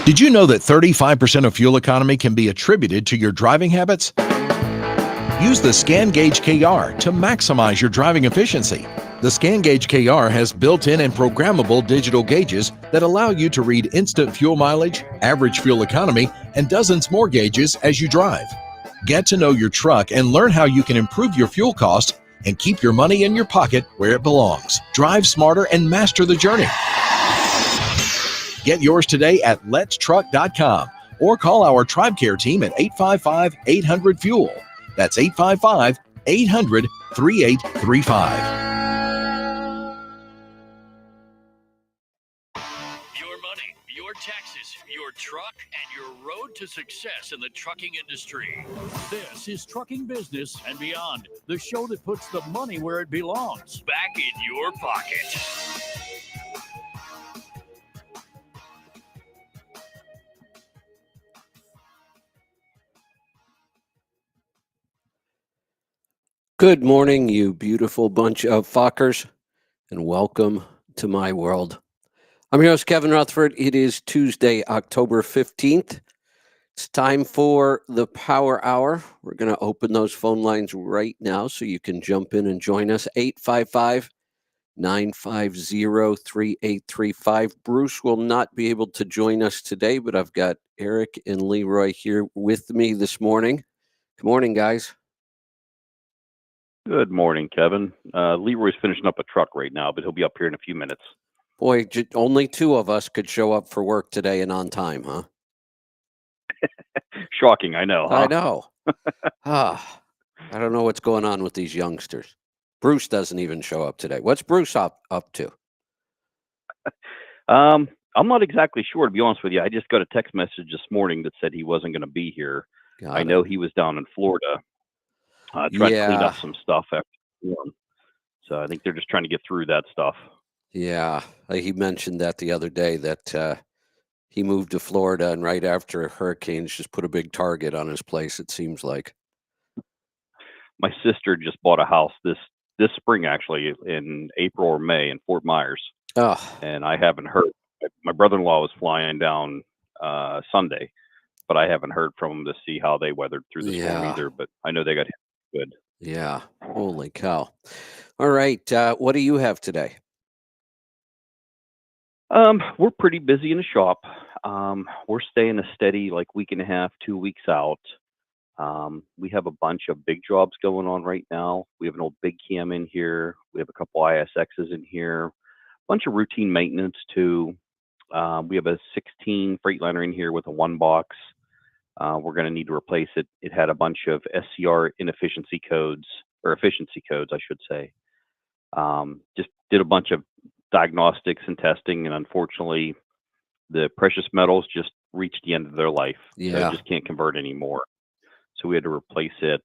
Did you know that 35% of fuel economy can be attributed to your driving habits? Use the Scan Gauge KR to maximize your driving efficiency. The Scan Gauge KR has built-in and programmable digital gauges that allow you to read instant fuel mileage, average fuel economy, and dozens more gauges as you drive. Get to know your truck and learn how you can improve your fuel cost and keep your money in your pocket where it belongs. Drive smarter and master the journey. Get yours today at letstruck.com or call our Tribe Care team at 855-800-FUEL. That's 855-800-3835. Your money, your taxes, your truck, and your road to success in the trucking industry. This is Trucking Business and Beyond, the show that puts the money where it belongs, back in your pocket. Good morning, you beautiful bunch of fuckers, and welcome to my world. I'm your host, Kevin Rutherford. It is Tuesday, October 15th. It's time for the Power Hour. We're going to open those phone lines right now so you can jump in and join us. 855-950-3835. Bruce will not be able to join us today, but I've got Eric and Leroy here with me this morning. Good morning, guys. Good morning, Kevin. Leroy's finishing up a truck right now, but he'll be up here in a few minutes. Boy, only two of us could show up for work today and on time, huh? Shocking, I know. Huh? I know. I don't know what's going on with these youngsters. Bruce doesn't even show up today. What's Bruce up to? I'm not exactly sure, to be honest with you. I just got a text message this morning that said he wasn't going to be here. I know he was down in Florida. Trying to clean up some stuff after the storm. So I think they're just trying to get through that stuff. Yeah, he mentioned that the other day that he moved to Florida and right after hurricanes just put a big target on his place, it seems like. My sister just bought a house this spring, actually, in April or May in Fort Myers. Oh. And I haven't heard. My brother-in-law was flying down Sunday, but I haven't heard from them to see how they weathered through the storm either. But I know they got hit good. Yeah. Holy cow. All right. What do you have today? We're pretty busy in the shop. We're staying a steady week and a half, 2 weeks out. We have a bunch of big jobs going on right now. We have an old big cam in here. We have a couple ISXs in here. A bunch of routine maintenance too. We have a 16 Freightliner in here with a one box. We're going to need to replace it. It had a bunch of SCR efficiency codes, I should say. Just did a bunch of diagnostics and testing, and unfortunately, the precious metals just reached the end of their life. Yeah. So it just can't convert anymore. So we had to replace it.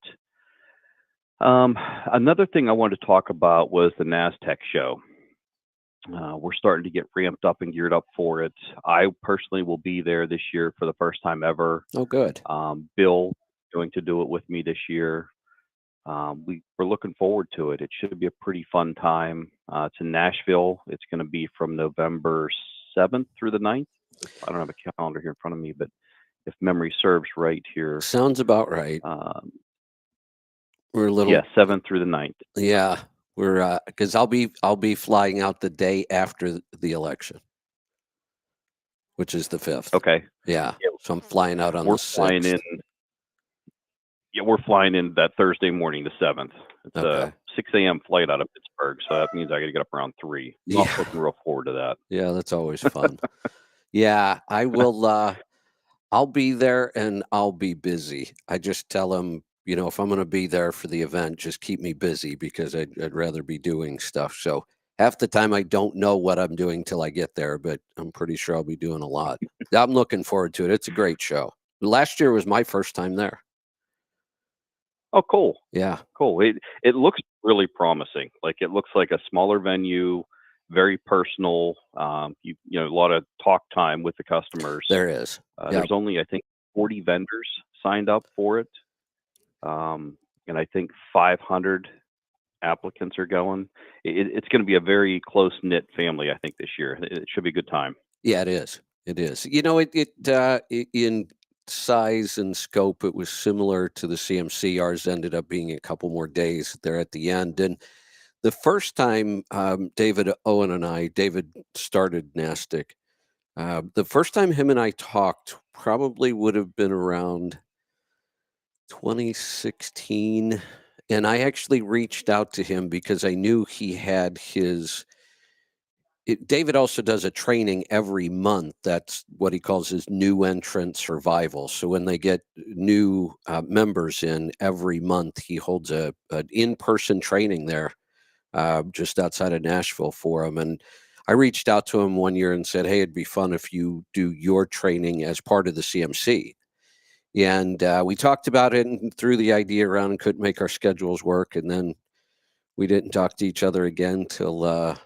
Another thing I wanted to talk about was the NASTech show. We're starting to get ramped up and geared up for it. I personally will be there this year for the first time ever. Oh, good. Bill is going to do it with me this year. We're looking forward to it. It should be a pretty fun time. It's in Nashville. It's going to be from November 7th through the 9th. I don't have a calendar here in front of me, but if memory serves right here. Sounds about right. We're a little. Yeah, 7th through the 9th. Yeah. We're because I'll be flying out the day after the election, which is the 5th. Okay. Yeah. So I'm flying out on the 6th. We're flying in that Thursday morning, the 7th. It's okay. a 6 a.m. flight out of Pittsburgh, so that means I got to get up around 3. I'm looking real forward to that. Yeah, that's always fun. Yeah, I will. I'll be there and I'll be busy. I just tell them, if I'm going to be there for the event, just keep me busy because I'd rather be doing stuff. So half the time I don't know what I'm doing till I get there, but I'm pretty sure I'll be doing a lot. I'm looking forward to it. It's a great show. Last year was my first time there. Oh, cool. Yeah. Cool. It looks really promising. It looks like a smaller venue, very personal. A lot of talk time with the customers. There is. There's only, I think, 40 vendors signed up for it. And I think 500 applicants are going. It's going to be a very close-knit family, I think, this year. It should be a good time. Yeah, it is. It is. In size and scope, it was similar to the CMC. Ours ended up being a couple more days there at the end. And the first time David Owen and David started Nastic. The first time him and I talked probably would have been around 2016. And I actually reached out to him because I knew he had David also does a training every month. That's what he calls his new entrant survival. So when they get new members in every month, he holds an in-person training there just outside of Nashville for them. And I reached out to him one year and said, hey, it'd be fun if you do your training as part of the CMC. And we talked about it and threw the idea around and couldn't make our schedules work. And then we didn't talk to each other again till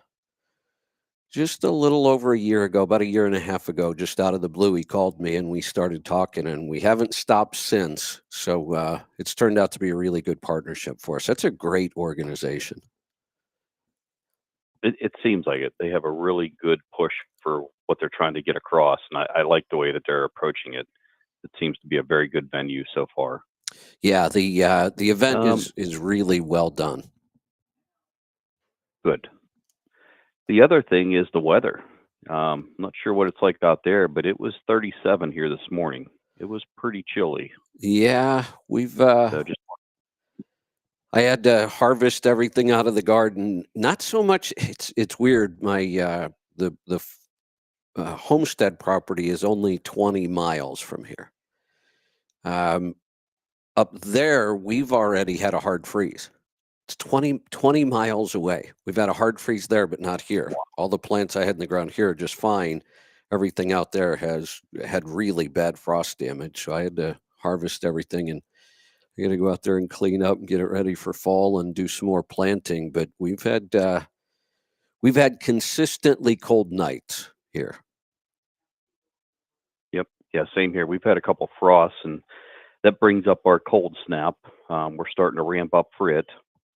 just a little over a year ago, about a year and a half ago, just out of the blue, he called me and we started talking, and we haven't stopped since. So it's turned out to be a really good partnership for us. That's a great organization. It seems like it. They have a really good push for what they're trying to get across, and I like the way that they're approaching it. It seems to be a very good venue so far. Yeah, the event Um, is really well done. Good. The other thing is the weather. Not sure what it's like out there, but it was 37 here this morning. It was pretty chilly. Yeah, we've So just I had to harvest everything out of the garden. Not so much. It's weird. My homestead property is only 20 miles from here. Up there, we've already had a hard freeze. It's 20 miles away. We've had a hard freeze there, but not here. All the plants I had in the ground here are just fine. Everything out there has had really bad frost damage. So I had to harvest everything, and I got to go out there and clean up and get it ready for fall and do some more planting. But we've had consistently cold nights here. Yep. Yeah, same here. We've had a couple frosts, and that brings up our cold snap. We're starting to ramp up for it.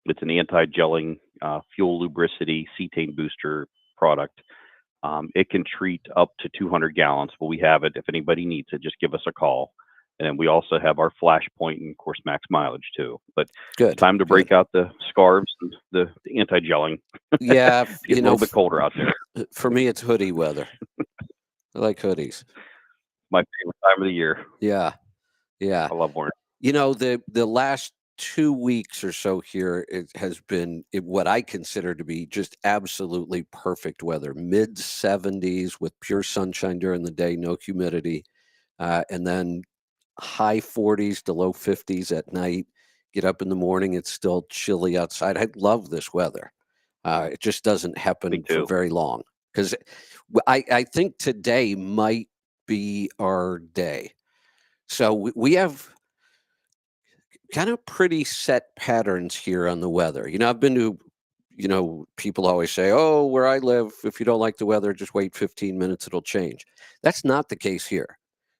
It's an anti-gelling fuel lubricity cetane booster product. It can treat up to 200 gallons, but we have it. If anybody needs it, just give us a call. And then we also have our Flashpoint and, of course, max mileage too. But Good. it's time to break out the scarves and the anti-gelling. Yeah, It's getting a little bit colder out there. For me, it's hoodie weather. I like hoodies. My favorite time of the year. Yeah. I love wearing The last 2 weeks or so here, it has been what I consider to be just absolutely perfect weather. Mid 70s with pure sunshine during the day, no humidity, and then high 40s to low 50s at night. Get up in the morning, it's still chilly outside. I love this weather. It just doesn't Me happen for too. very long because I think today might be our day. So we have kind of pretty set patterns here on the weather. I've been to, people always say, oh, where I live, if you don't like the weather, just wait 15 minutes, it'll change. That's not the case here.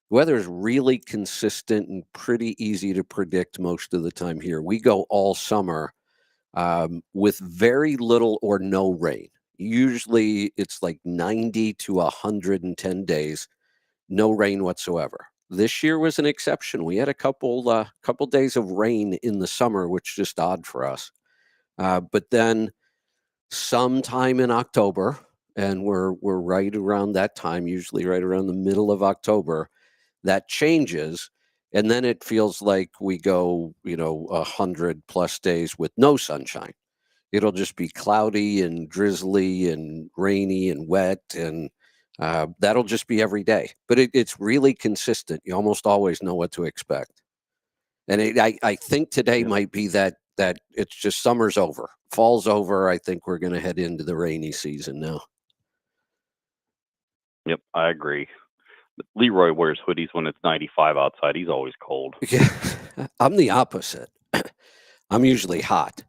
The weather is really consistent and pretty easy to predict most of the time here. We go all summer with very little or no rain. Usually it's like 90 to 110 days, no rain whatsoever. This year was an exception. We had a couple days of rain in the summer, which is just odd for us. But then sometime in October, and we're right around that time, usually right around the middle of October, that changes, and then it feels like we go 100+ days with no sunshine. It'll just be cloudy and drizzly and rainy and wet, and that'll just be every day. But it's really consistent. You almost always know what to expect. And I think today Yep. might be that it's just summer's over, fall's over. I think we're going to head into the rainy season now. Yep, I agree. Leroy wears hoodies when it's 95 outside. He's always cold. Yeah, I'm the opposite. I'm usually hot.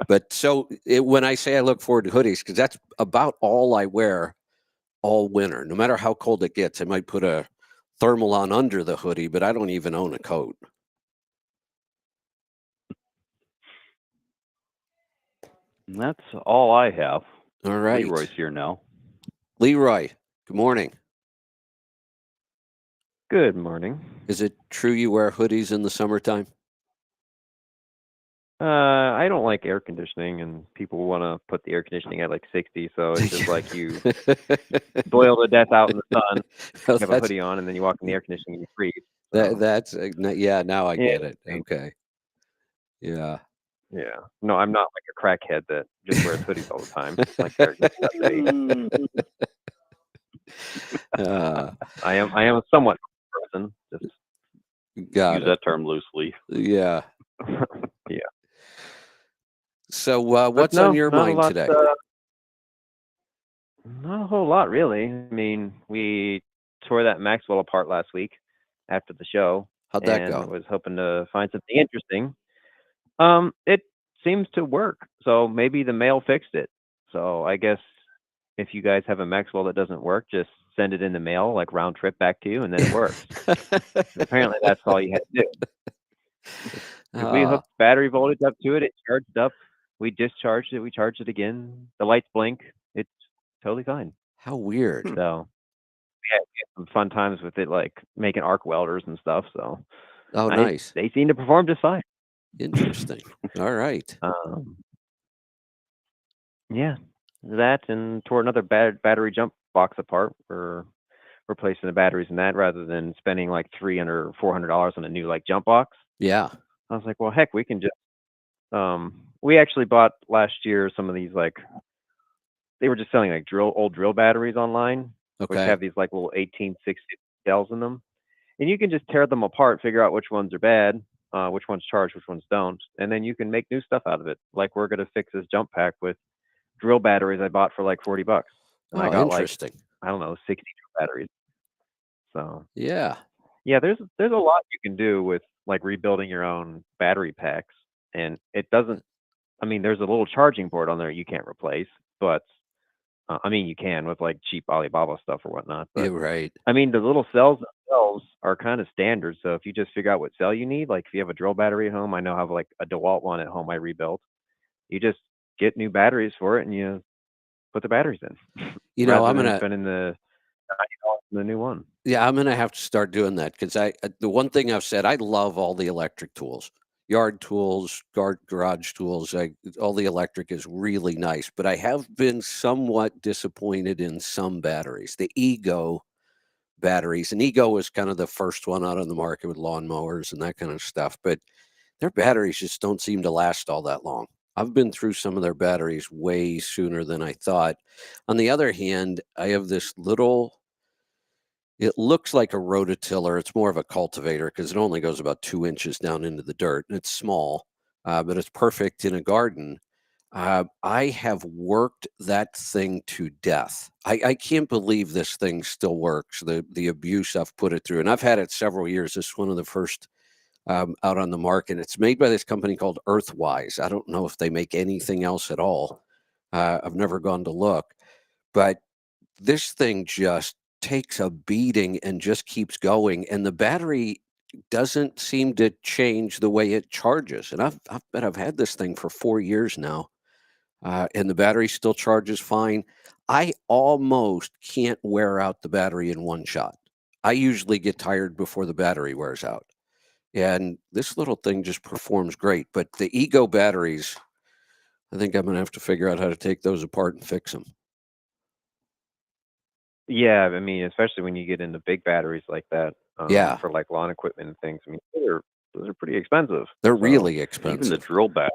But when I say I look forward to hoodies, because that's about all I wear all winter. No matter how cold it gets, I might put a thermal on under the hoodie, but I don't even own a coat. And that's all I have. All right. Leroy's here now. Leroy, good morning. Good morning. Is it true you wear hoodies in the summertime? I don't like air conditioning, and people want to put the air conditioning at like 60, so it's just like you boil to death out in the sun. Oh, You have a hoodie on, and then you walk in the air conditioning and you freeze. So, that's yeah. Now I yeah, get it. Okay. Yeah. yeah. No, I'm not like a crackhead that just wears hoodies all the time. Like they're Uh, I am a somewhat person. Just got Use it. that term loosely. Yeah. yeah. So, But what's no, on your not a mind lot. today? Not a whole lot, really. I mean, we tore that Maxwell apart last week after the show, How'd that and go? was hoping to find something interesting. It seems to work, so maybe the mail fixed it. So I guess if you guys have a Maxwell that doesn't work, just send it in the mail, like round trip back to you, and then it works. 'Cause apparently, that's all you had to do. If we Ah, hooked battery voltage up to it, it charged up. We discharged it. We charged it again. The lights blink. It's totally fine. how weird. So we had some fun times with it, like making arc welders and stuff. So Oh, nice. they seem to perform just fine. Interesting. All right. Um, yeah, that and tore another battery jump box apart for replacing the batteries in that rather than spending like $300 or $400 on a new like jump box. Yeah. I was like, well, heck, we can just. We actually bought last year some of these like they were just selling like old drill batteries online, which Okay. have these like little 1860 cells in them, and you can just tear them apart, figure out which ones are bad, which ones charge, which ones don't, and then you can make new stuff out of it. Like we're gonna fix this jump pack with drill batteries I bought for like $40, and I Oh, got like interesting. I don't know 60 drill batteries. So Yeah. yeah, there's a lot you can do with like rebuilding your own battery packs, and it doesn't. I mean, there's a little charging port on there you can't replace, but I mean you can with like cheap Alibaba stuff or whatnot. Yeah. But Right. I mean, the little cells themselves are kind of standard. So if you just figure out what cell you need, like if you have a drill battery at home, I now have like a DeWalt one at home I rebuilt. You just get new batteries for it and you put the batteries in You know, rather I'm than gonna. spending the $90 on the new one. Yeah, I'm gonna have to start doing that because the one thing I've said, I love all the electric tools, yard tools, garage tools. All the electric is really nice, but I have been somewhat disappointed in some batteries. The Ego batteries, and Ego was kind of the first one out on the market with lawnmowers and that kind of stuff, but their batteries just don't seem to last all that long. I've been through some of their batteries way sooner than I thought. On the other hand, I have this little, it looks like a rototiller. It's more of a cultivator because it only goes about 2 inches down into the dirt. And it's small, but it's perfect in a garden. I have worked that thing to death. I can't believe this thing still works. The abuse I've put it through, and I've had it several years. This is one of the first out on the market. It's made by this company called Earthwise. I don't know if they make anything else at all. I've never gone to look, but this thing just takes a beating and just keeps going, and the battery doesn't seem to change the way it charges. And I've had this thing for 4 years now, and the battery still charges fine. I almost can't wear out the battery in one shot. I usually get tired before the battery wears out. And this little thing just performs great. But the Ego batteries, I think I'm going to have to figure out how to take those apart and fix them. Yeah, I mean, especially when you get into big batteries like that Yeah, for like lawn equipment and things. I mean, those are pretty expensive. they're So really Even the expensive. drill bat.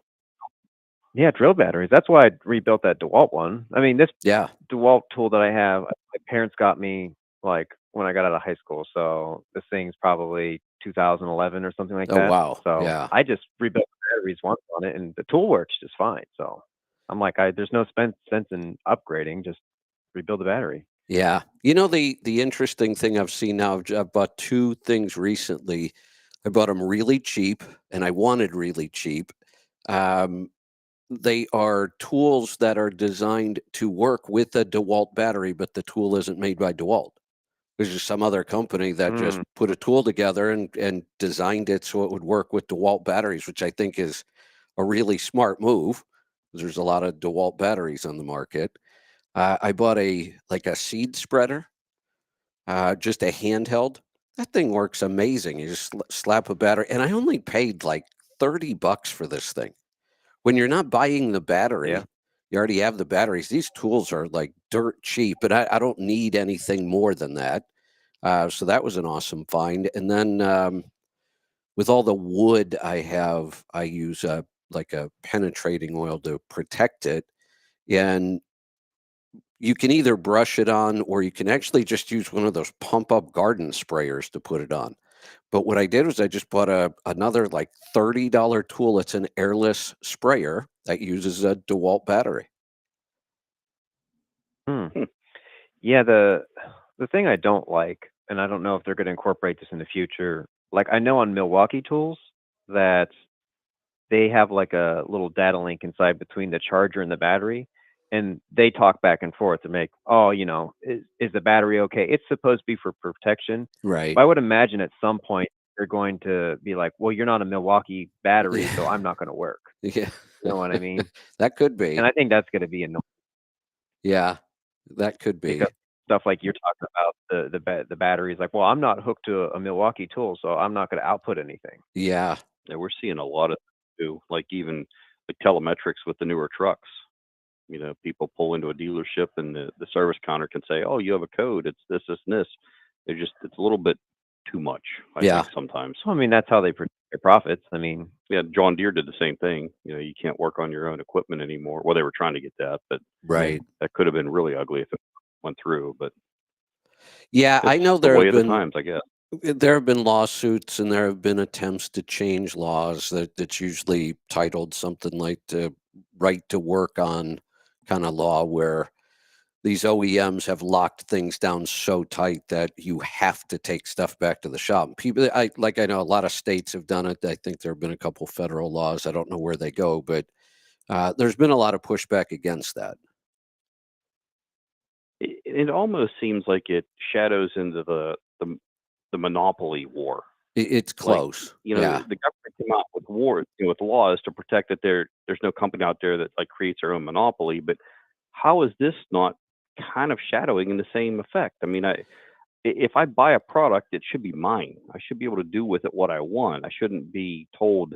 yeah, drill batteries. That's why I rebuilt that DeWalt one. I mean, this Yeah. DeWalt tool that I have, my parents got me like when I got out of high school. So this thing's probably 2011 or something like Oh, that. wow. So Yeah. I just rebuilt the batteries once on it, and the tool works just fine. So I'm like, there's no sense in upgrading. Just rebuild the battery. Yeah. You know, the interesting thing I've seen now, I've bought two things recently. I bought them really cheap, and I wanted really cheap. Um, they are tools that are designed to work with a DeWalt battery, but the tool isn't made by DeWalt. There's just some other company that just Mm. put a tool together and designed it so it would work with DeWalt batteries, which I think is a really smart move. There's a lot of DeWalt batteries on the market. I bought a seed spreader, just a handheld. That thing works amazing. You just slap a battery, and I only paid like $30 for this thing. When you're not buying the Yeah. battery, you already have the batteries. These tools are like dirt cheap, but I don't need anything more than that. So that was an awesome find. And then with all the wood I have, I use like a penetrating oil to protect it. And you can either brush it on or you can actually just use one of those pump up garden sprayers to put it on. But what I did was I just bought another like $30 tool. It's an airless sprayer that uses a DeWalt battery. Hmm. Hmm. Yeah, the thing I don't like, and I don't know if they're going to incorporate this in the future. Like I know on Milwaukee tools that they have like a little data link inside between the charger and the battery, and they talk back and forth to make, oh, is the battery okay? It's supposed to be for protection, Right. but I would imagine at some point they're going to be like, well, you're not a Milwaukee battery, so Yeah. I'm not going to work. Yeah. You know what I mean? That could And be. I think that's going to be annoying Yeah. That could because be. stuff like you're talking about the batteries, like, well, I'm not hooked to a Milwaukee tool, so I'm not going to output anything. Yeah. Yeah, we're seeing a lot of too, like even like telemetrics with the newer trucks. People pull into a dealership and the service counter can say, "Oh, you have a code. It's this, and this." It's a little bit too much, I Yeah. think sometimes. So I mean, that's how they protect their profits. I mean, Yeah, John Deere did the same thing. You can't work on your own equipment anymore. Well, they were trying to get that, but yeah. Right. that could have been really ugly if it went through. But Yeah. it's I know the way of the times, I guess. there have been lawsuits and there have been attempts to change laws that's usually titled something like the right to work on kind of law, where these OEMs have locked things down so tight that you have to take stuff back to the shop. People, I know a lot of states have done it. I think there have been a couple federal laws. I don't know where they go, but there's been a lot of pushback against that. It almost seems like it shadows into the monopoly war. It's Like, close. the Yeah. government came out with wars, with laws to protect that there's no company out there that, like, creates their own monopoly, but how is this not kind of shadowing in the same effect? I mean, if I buy a product, it should be mine. I should be able to do with it what I want. I shouldn't be told,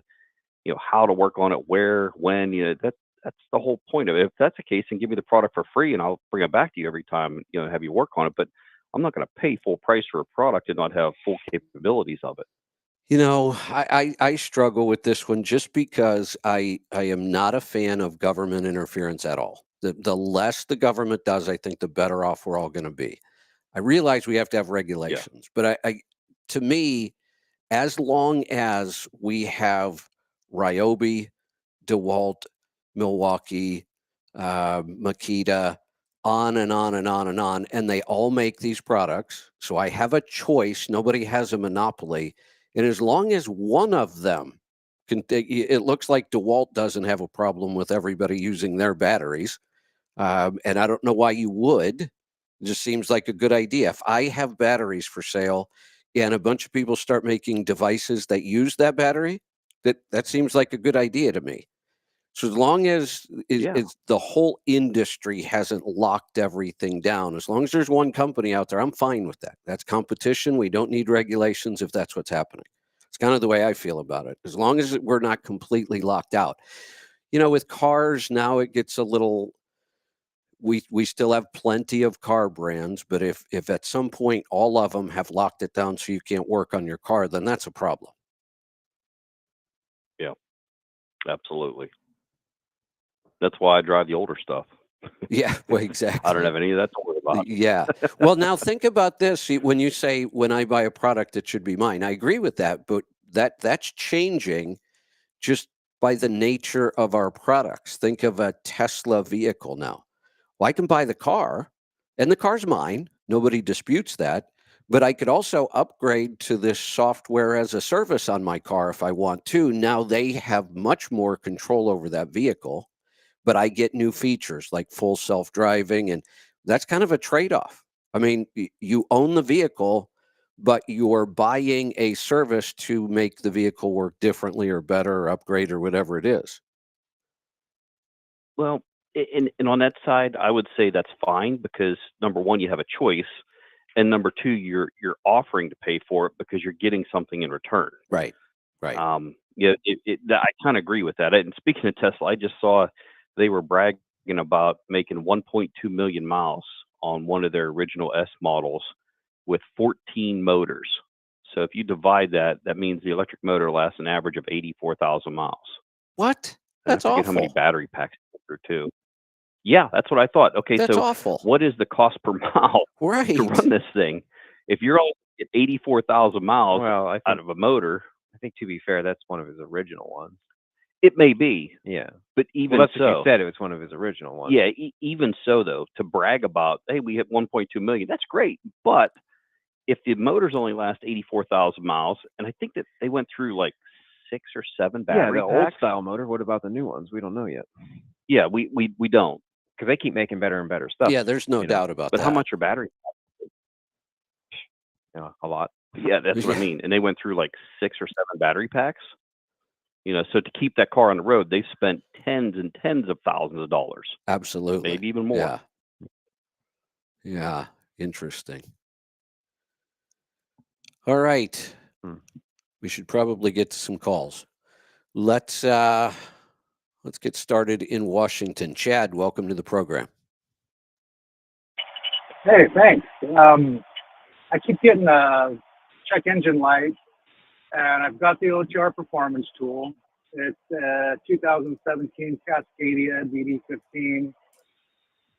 how to work on it, where, when, that's the whole point of it. If that's the case, then give me the product for free and I'll bring it back to you every time, have you work on it, but I'm not gonna pay full price for a product and not have full capabilities of it. I struggle with this one just because I am not a fan of government interference at all. The less the government does, I think the better off we're all going to be. I realize we have to have Yeah. regulations, but to me, as long as we have Ryobi, DeWalt, Milwaukee, Makita, on and on and on and on, and they all make these products. So I have a choice. Nobody has a monopoly. And as long as one of them it looks like DeWalt doesn't have a problem with everybody using their batteries. And I don't know why you would. It just seems like a good idea. If I have batteries for sale and a bunch of people start making devices that use that battery, that seems like a good idea to me. So as long as Yeah. it's the whole industry hasn't locked everything down, as long as there's one company out there, I'm fine with that. That's competition. We don't need regulations if that's what's happening. It's kind of the way I feel about it. As long as we're not completely locked out. With cars now, it gets a little. We still have plenty of car brands, but if at some point all of them have locked it down so you can't work on your car, then that's a problem. Yeah, absolutely. That's why I drive the older stuff. Yeah, well, I don't exactly. have any of that to worry about. Yeah. Well, now think about this. When you say when I buy a product, it should be mine. I agree with that, but that's changing just by the nature of our products. Think of a Tesla vehicle now. Well, I can buy the car, and the car's mine. Nobody disputes that. But I could also upgrade to this software as a service on my car if I want to. Now they have much more control over that vehicle, but I get new features like full self-driving, and that's kind of a trade-off. I mean, you own the vehicle, but you're buying a service to make the vehicle work differently or better or upgrade or whatever it is. Well, and on that side, I would say that's fine because number one, you have a choice, and number two, you're offering to pay for it because you're getting something in return. Right. Yeah, I kind of agree with that. And speaking of Tesla, I just saw they were bragging about making 1.2 million miles on one of their original S models with 14 motors. So if you divide that, that means the electric motor lasts an average of 84,000 miles. What? And That's I forget how many awful. battery packs they go through too. Yeah, that's what I thought. Okay, That's so awful. what is the cost per mile to Right. run this thing? If you're only at 84,000 miles Well, I out think of a motor, to be fair, that's one of his original ones. it may be, Yeah. but Well, even that's what you so, said. It was one of his original ones. yeah, even so though, to brag about, hey, we hit 1.2 million, that's great. But if the motors only last 84,000 miles, and I think that they went through like 6 or 7 Yeah, battery the old packs. style motor. What about the new ones? We don't know yet Yeah, we don't. because they keep making better and better stuff. Yeah, there's no doubt about But that. how much are battery? A lot. Yeah, that's what I Yeah. mean. And they went through like 6 or 7 battery packs. So to keep that car on the road, they spent tens and tens of thousands of dollars, Absolutely. maybe even more. Yeah. Yeah. Interesting. All right. We should probably get to some calls. Let's get started in Washington. Chad, welcome to the program. Hey, thanks. I keep getting a check engine light, and I've got the OTR performance tool. It's a 2017 Cascadia DD15,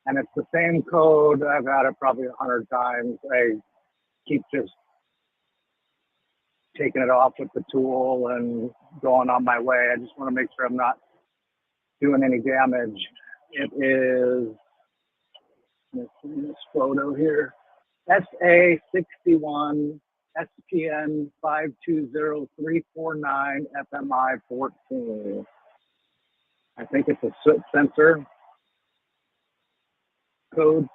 and it's the same code. I've had it probably 100 times. I keep just taking it off with the tool and going on my way. I just want to make sure I'm not doing any damage. It is, let's see this photo here, SA61 SPN 520349 FMI 14. I think it's a soot sensor code.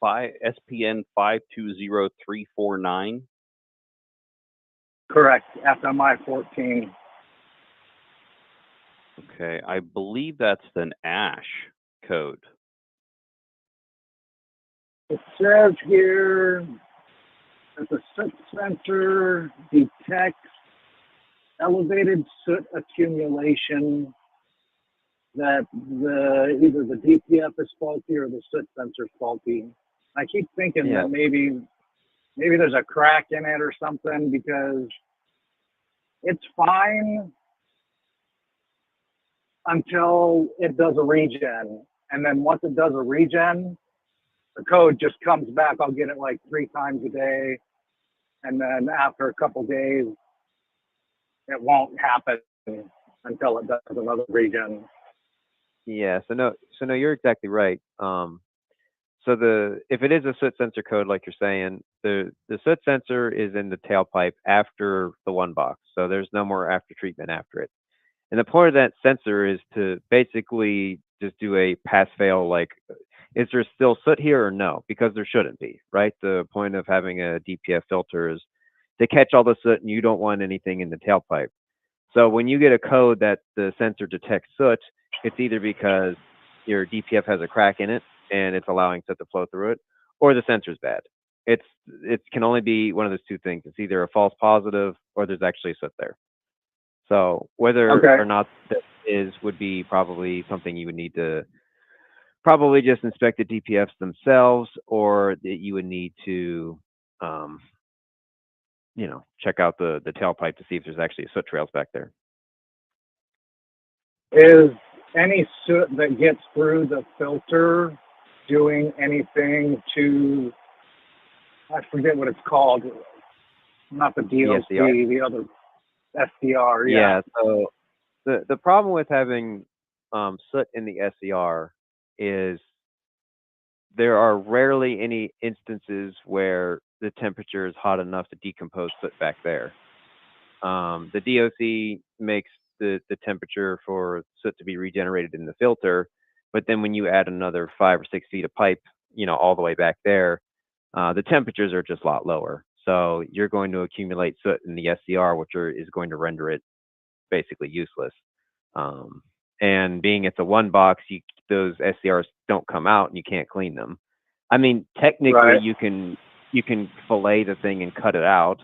SPN 520349. Correct, FMI 14. Okay, I believe that's an ASH code. It says here that the soot sensor detects elevated soot accumulation, that either the DPF is faulty or the soot sensor is faulty. I keep thinking that maybe there's a crack in it or something, because it's fine until it does a regen. And then once it does a regen, the code just comes back. I'll get it like 3 times a day. And then after a couple days, it won't happen until it does another regen. Yeah. So no, you're exactly right. So if it is a soot sensor code, like you're saying, the soot sensor is in the tailpipe after the one box. So there's no more after treatment after it. And the point of that sensor is to basically just do a pass fail, like, is there still soot here or no? Because there shouldn't be, right? The point of having a DPF filter is to catch all the soot, and you don't want anything in the tailpipe. So when you get a code that the sensor detects soot, it's either because your DPF has a crack in it and it's allowing soot to flow through it, or the sensor's bad. It can only be one of those two things. It's either a false positive or there's actually soot there. So whether or not that would be probably something you would need to probably just inspect the DPFs themselves, or that you would need to check out the tailpipe to see if there's actually soot trails back there. Is any soot that gets through the filter doing anything to, I forget what it's called, not the DOC, the other SDR? Yeah. So the problem with having soot in the SCR is there are rarely any instances where the temperature is hot enough to decompose soot back there. The DOC makes the temperature for soot to be regenerated in the filter, but then when you add another 5 or 6 feet of pipe, all the way back there, the temperatures are just a lot lower. So you're going to accumulate soot in the SCR, which is going to render it basically useless. And being it's a one box, those SCRs don't come out and you can't clean them. I mean, technically Right. you can fillet the thing and cut it out,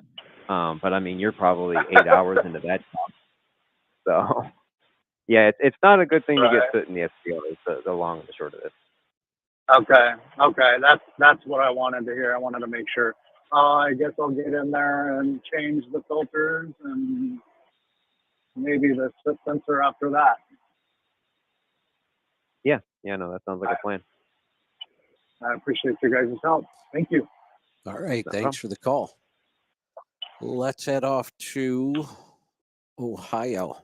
but I mean, you're probably 8 hours into that job. So yeah, it's not a good thing to get Right. soot in the SPO. Is the long and the short of it. Okay. Okay. That's what I wanted to hear. I wanted to make sure. I guess I'll get in there and change the filters and maybe the soot sensor after that. Yeah, no, that sounds like a plan. I appreciate your guys' help. Thank you. All right. No Thanks for the call. Let's head off to Ohio.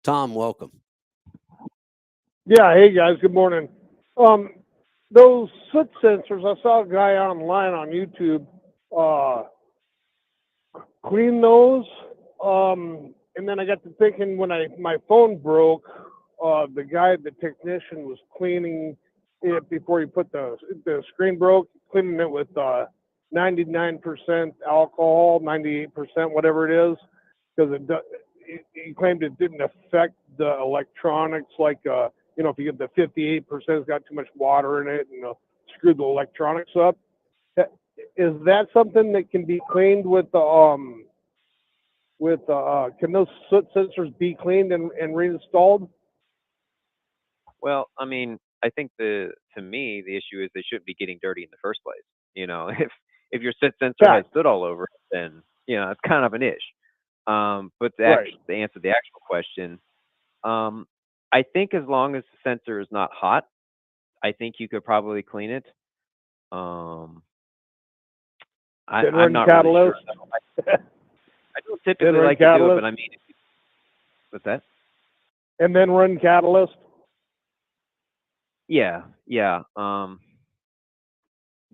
Tom, welcome. Yeah, hey guys, good morning. Those soot sensors, I saw a guy online on YouTube clean those. And then I got to thinking when my phone broke, the technician was cleaning it before he put the screen broke, cleaning it with 99% alcohol, 98%, whatever it is, because he claimed it didn't affect the electronics like if you get the 58%, it's got too much water in it and screwed the electronics up. Is that something that can be cleaned with the can those soot sensors be cleaned and reinstalled? Well, I mean, I think to me the issue is they shouldn't be getting dirty in the first place. If your soot sensor has soot all over it, then it's kind of an ish. But to answer the actual question, I think as long as the sensor is not hot, I think you could probably clean it. I'm not really sure. I don't typically like to do it, but I mean, what's that? And then run Catalyst. Yeah.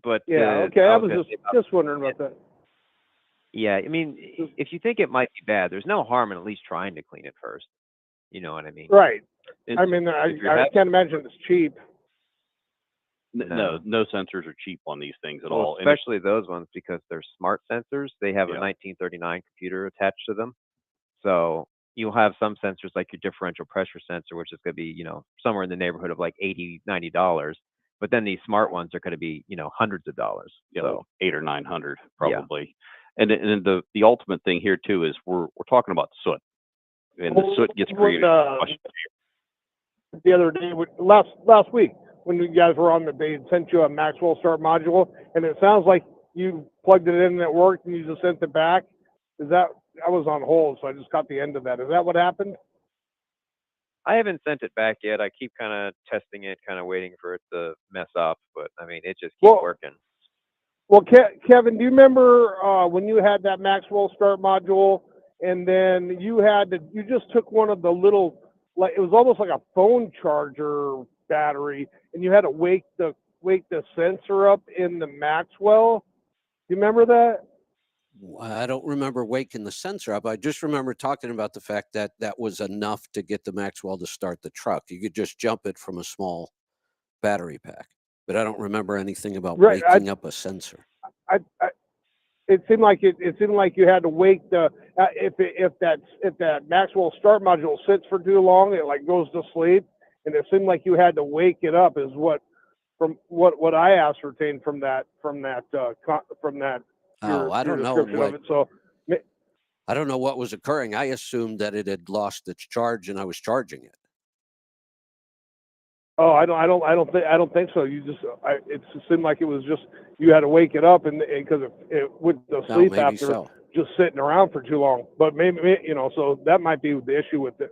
But okay. I was just wondering about that. Yeah, I mean, if you think it might be bad, there's no harm in at least trying to clean it first. You know what I mean? Right. I mean, I can't imagine it's cheap. No sensors are cheap on these things at all. Especially those ones because they're smart sensors. They have a 1939 computer attached to them. So you'll have some sensors like your differential pressure sensor, which is going to be, somewhere in the neighborhood of like $80, $90. But then these smart ones are going to be, hundreds of dollars. So $800 or $900 probably. Yeah. And the ultimate thing here too is we're talking about soot, and the soot gets created. The other day, last week, when you guys were on, they sent you a Maxwell Start module, and it sounds like you plugged it in and it worked, and you just sent it back. I was on hold, so I just got the end of that. Is that what happened? I haven't sent it back yet. I keep kind of testing it, kind of waiting for it to mess up, but I mean, it just keeps working. Well, Kevin, do you remember when you had that Maxwell Start module, and then you just took one of the little, like it was almost like a phone charger battery, and you had to wake the sensor up in the Maxwell? Do you remember that? I don't remember waking the sensor up. I just remember talking about the fact that that was enough to get the Maxwell to start the truck. You could just jump it from a small battery pack, but I don't remember anything about waking up a sensor. It seemed like you had to wake the if that Maxwell Start module sits for too long, it like goes to sleep, and it seemed like you had to wake it up. Is what I ascertained from that. I don't know what. I don't know what was occurring. I assumed that it had lost its charge and I was charging it. Oh, I don't think so. It seemed like it was just you had to wake it up and because it wouldn't sleep after just sitting around for too long. But maybe so that might be the issue with it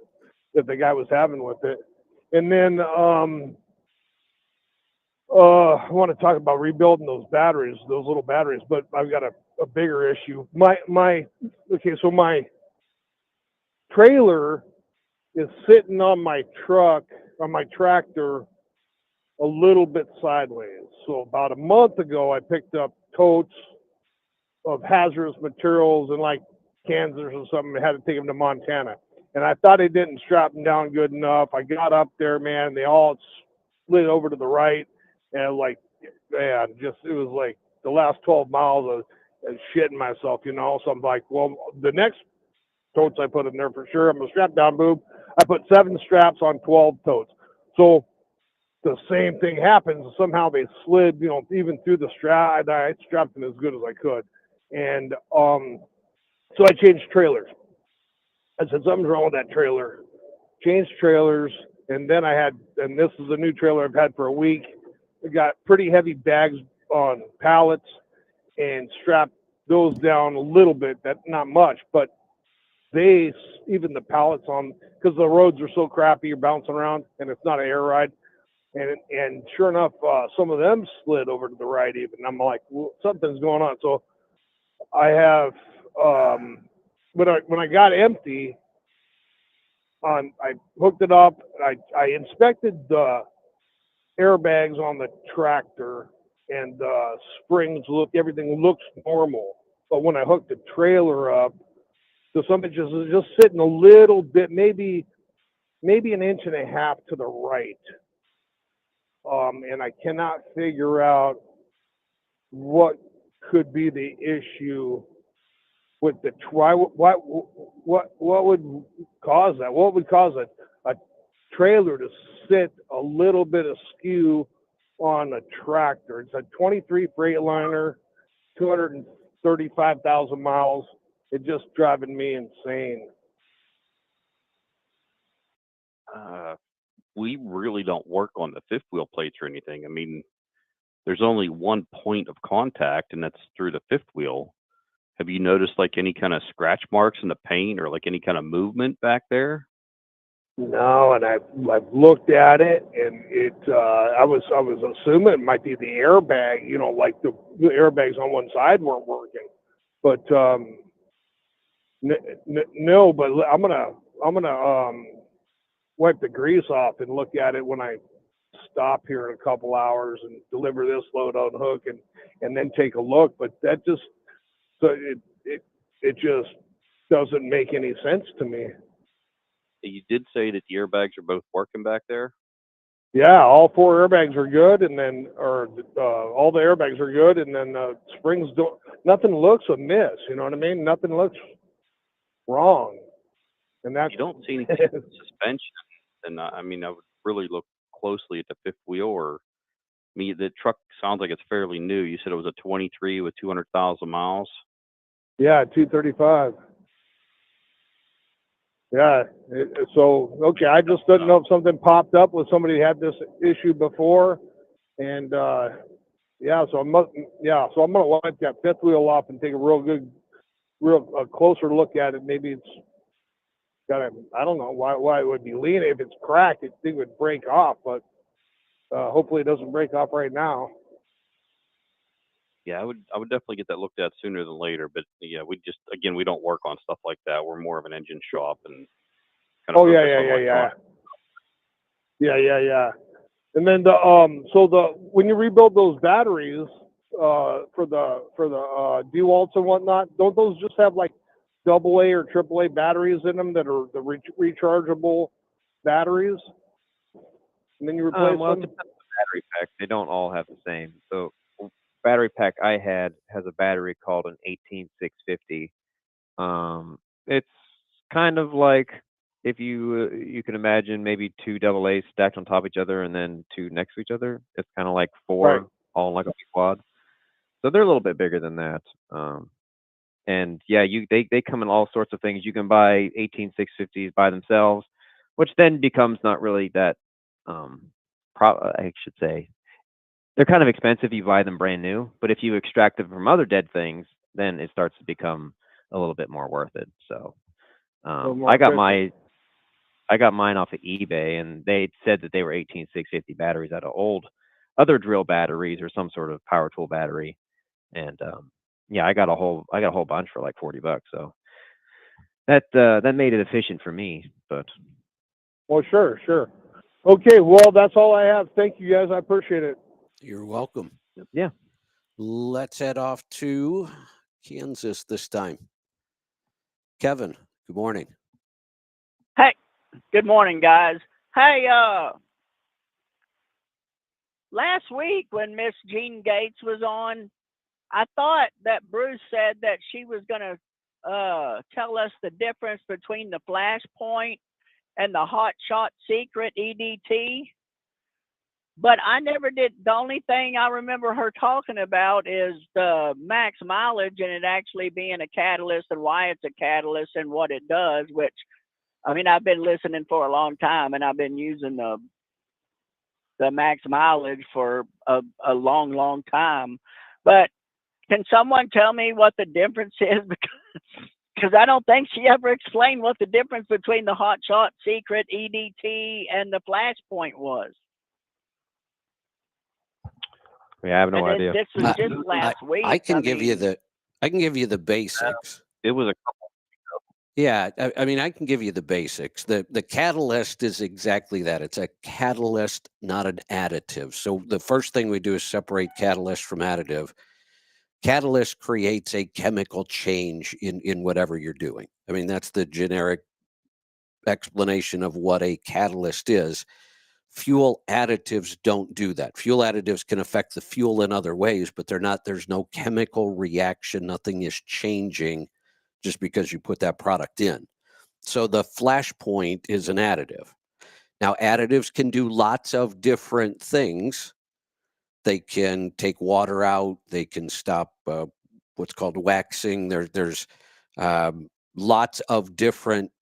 that the guy was having with it. And then I want to talk about rebuilding those little batteries, but I've got a bigger issue. My trailer is sitting on my tractor a little bit sideways. So about a month ago, I picked up totes of hazardous materials in like Kansas or something. I had to take them to Montana. And I thought I didn't strap them down good enough. I got up there, man, they all slid over to the right. And it was like the last 12 miles of shitting myself, So I'm like, well, the next totes I put in there for sure, I'm going to strap down boob. I put 7 straps on 12 totes. So the same thing happens. Somehow they slid, you know, even through the strap. I strapped them as good as I could, and so I changed trailers. I said something's wrong with that trailer. Changed trailers, and then and this is a new trailer I've had for a week. I got pretty heavy bags on pallets and strapped those down a little bit. That not much, but even the pallets on, because the roads are so crappy, you're bouncing around, and it's not an air ride. And sure enough, some of them slid over to the right even. I'm like, well, something's going on. So I have, when I got empty, I hooked it up. I inspected the airbags on the tractor, and the springs everything looks normal. But when I hooked the trailer up, so something was just sitting a little bit, maybe an inch and a half to the right. And I cannot figure out what could be the issue with the what would cause that? What would cause a trailer to sit a little bit askew on a tractor? It's a 23 Freightliner, 235,000 miles. It's just driving me insane. We really don't work on the fifth wheel plates or anything. I mean, there's only one point of contact, and that's through the fifth wheel. Have you noticed like any kind of scratch marks in the paint or like any kind of movement back there? No, and I've looked at it, and I was assuming it might be the airbag. You know, like the airbags on one side weren't working, but no. But I'm gonna wipe the grease off and look at it when I stop here in a couple hours and deliver this load on hook, and then take a look. But that just it just doesn't make any sense to me. You did say that the airbags are both working back there. Yeah, all four airbags are good, and then all the airbags are good, and then springs don't. Nothing looks amiss. You know what I mean? Nothing looks wrong, and that's You don't see any suspension, and I mean, I would really look closely at the fifth wheel. Or the truck sounds like it's fairly new. You said it was a 23 with 200,000 miles. Yeah, 235. Yeah. So okay, I just didn't know if something popped up with somebody who had this issue before, and so I'm gonna wipe that fifth wheel off and take a closer look at it. Maybe it's got I don't know why it would be leaning. If it's cracked, it thing would break off, but hopefully it doesn't break off right now. Yeah, I would definitely get that looked at sooner than later. But yeah, we don't work on stuff like that. We're more of an engine shop and kind of Oh yeah. And then when you rebuild those batteries for the DeWalt's and whatnot, don't those just have like AA or AAA batteries in them that are the rechargeable batteries? And then you replace Well, it them. depends on the battery pack. They don't all have the same. So battery pack I had has a battery called an 18650. It's kind of like if you can imagine maybe two AA's stacked on top of each other and then two next to each other. It's kind of like four Right. all in like a big quad. So they're a little bit bigger than that. And yeah, they come in all sorts of things. You can buy 18650s by themselves, which then becomes not really that. I should say they're kind of expensive if you buy them brand new, but if you extract them from other dead things, then it starts to become a little bit more worth it. So I got mine off of eBay, and they said that they were 18650 batteries out of other drill batteries or some sort of power tool battery, and yeah, I got a whole bunch for like $40. So that made it efficient for me. But well, sure. Okay, well, that's all I have. Thank you, guys. I appreciate it. You're welcome. yeah. Let's head off to Kansas this time. Kevin, good morning. Hey, good morning, guys. Hey, last week when Miss Jean Gates was on, I thought that Bruce said that she was going to tell us the difference between the Flashpoint and the Hot Shot Secret EDT. but I never did. The only thing I remember her talking about is the max mileage and it actually being a catalyst and why it's a catalyst and what it does, which, I mean, I've been listening for a long time and I've been using the max mileage for a long, long time. But can someone tell me what the difference is? Because I don't think she ever explained what the difference between the Hot Shot Secret EDT and the Flashpoint was. Yeah, I have no And idea. this was just last week. I can give you the basics. It was a couple. Yeah, I mean, I can give you the basics. The catalyst is exactly that. It's a catalyst, not an additive. So the first thing we do is separate catalyst from additive. Catalyst creates a chemical change in whatever you're doing. I mean, that's the generic explanation of what a catalyst is. Fuel additives don't do that. Fuel additives can affect the fuel in other ways, but there's no chemical reaction. Nothing is changing just because you put that product in. So the Flashpoint is an additive. Now, additives can do lots of different things. They can take water out. They can stop what's called waxing. There's lots of different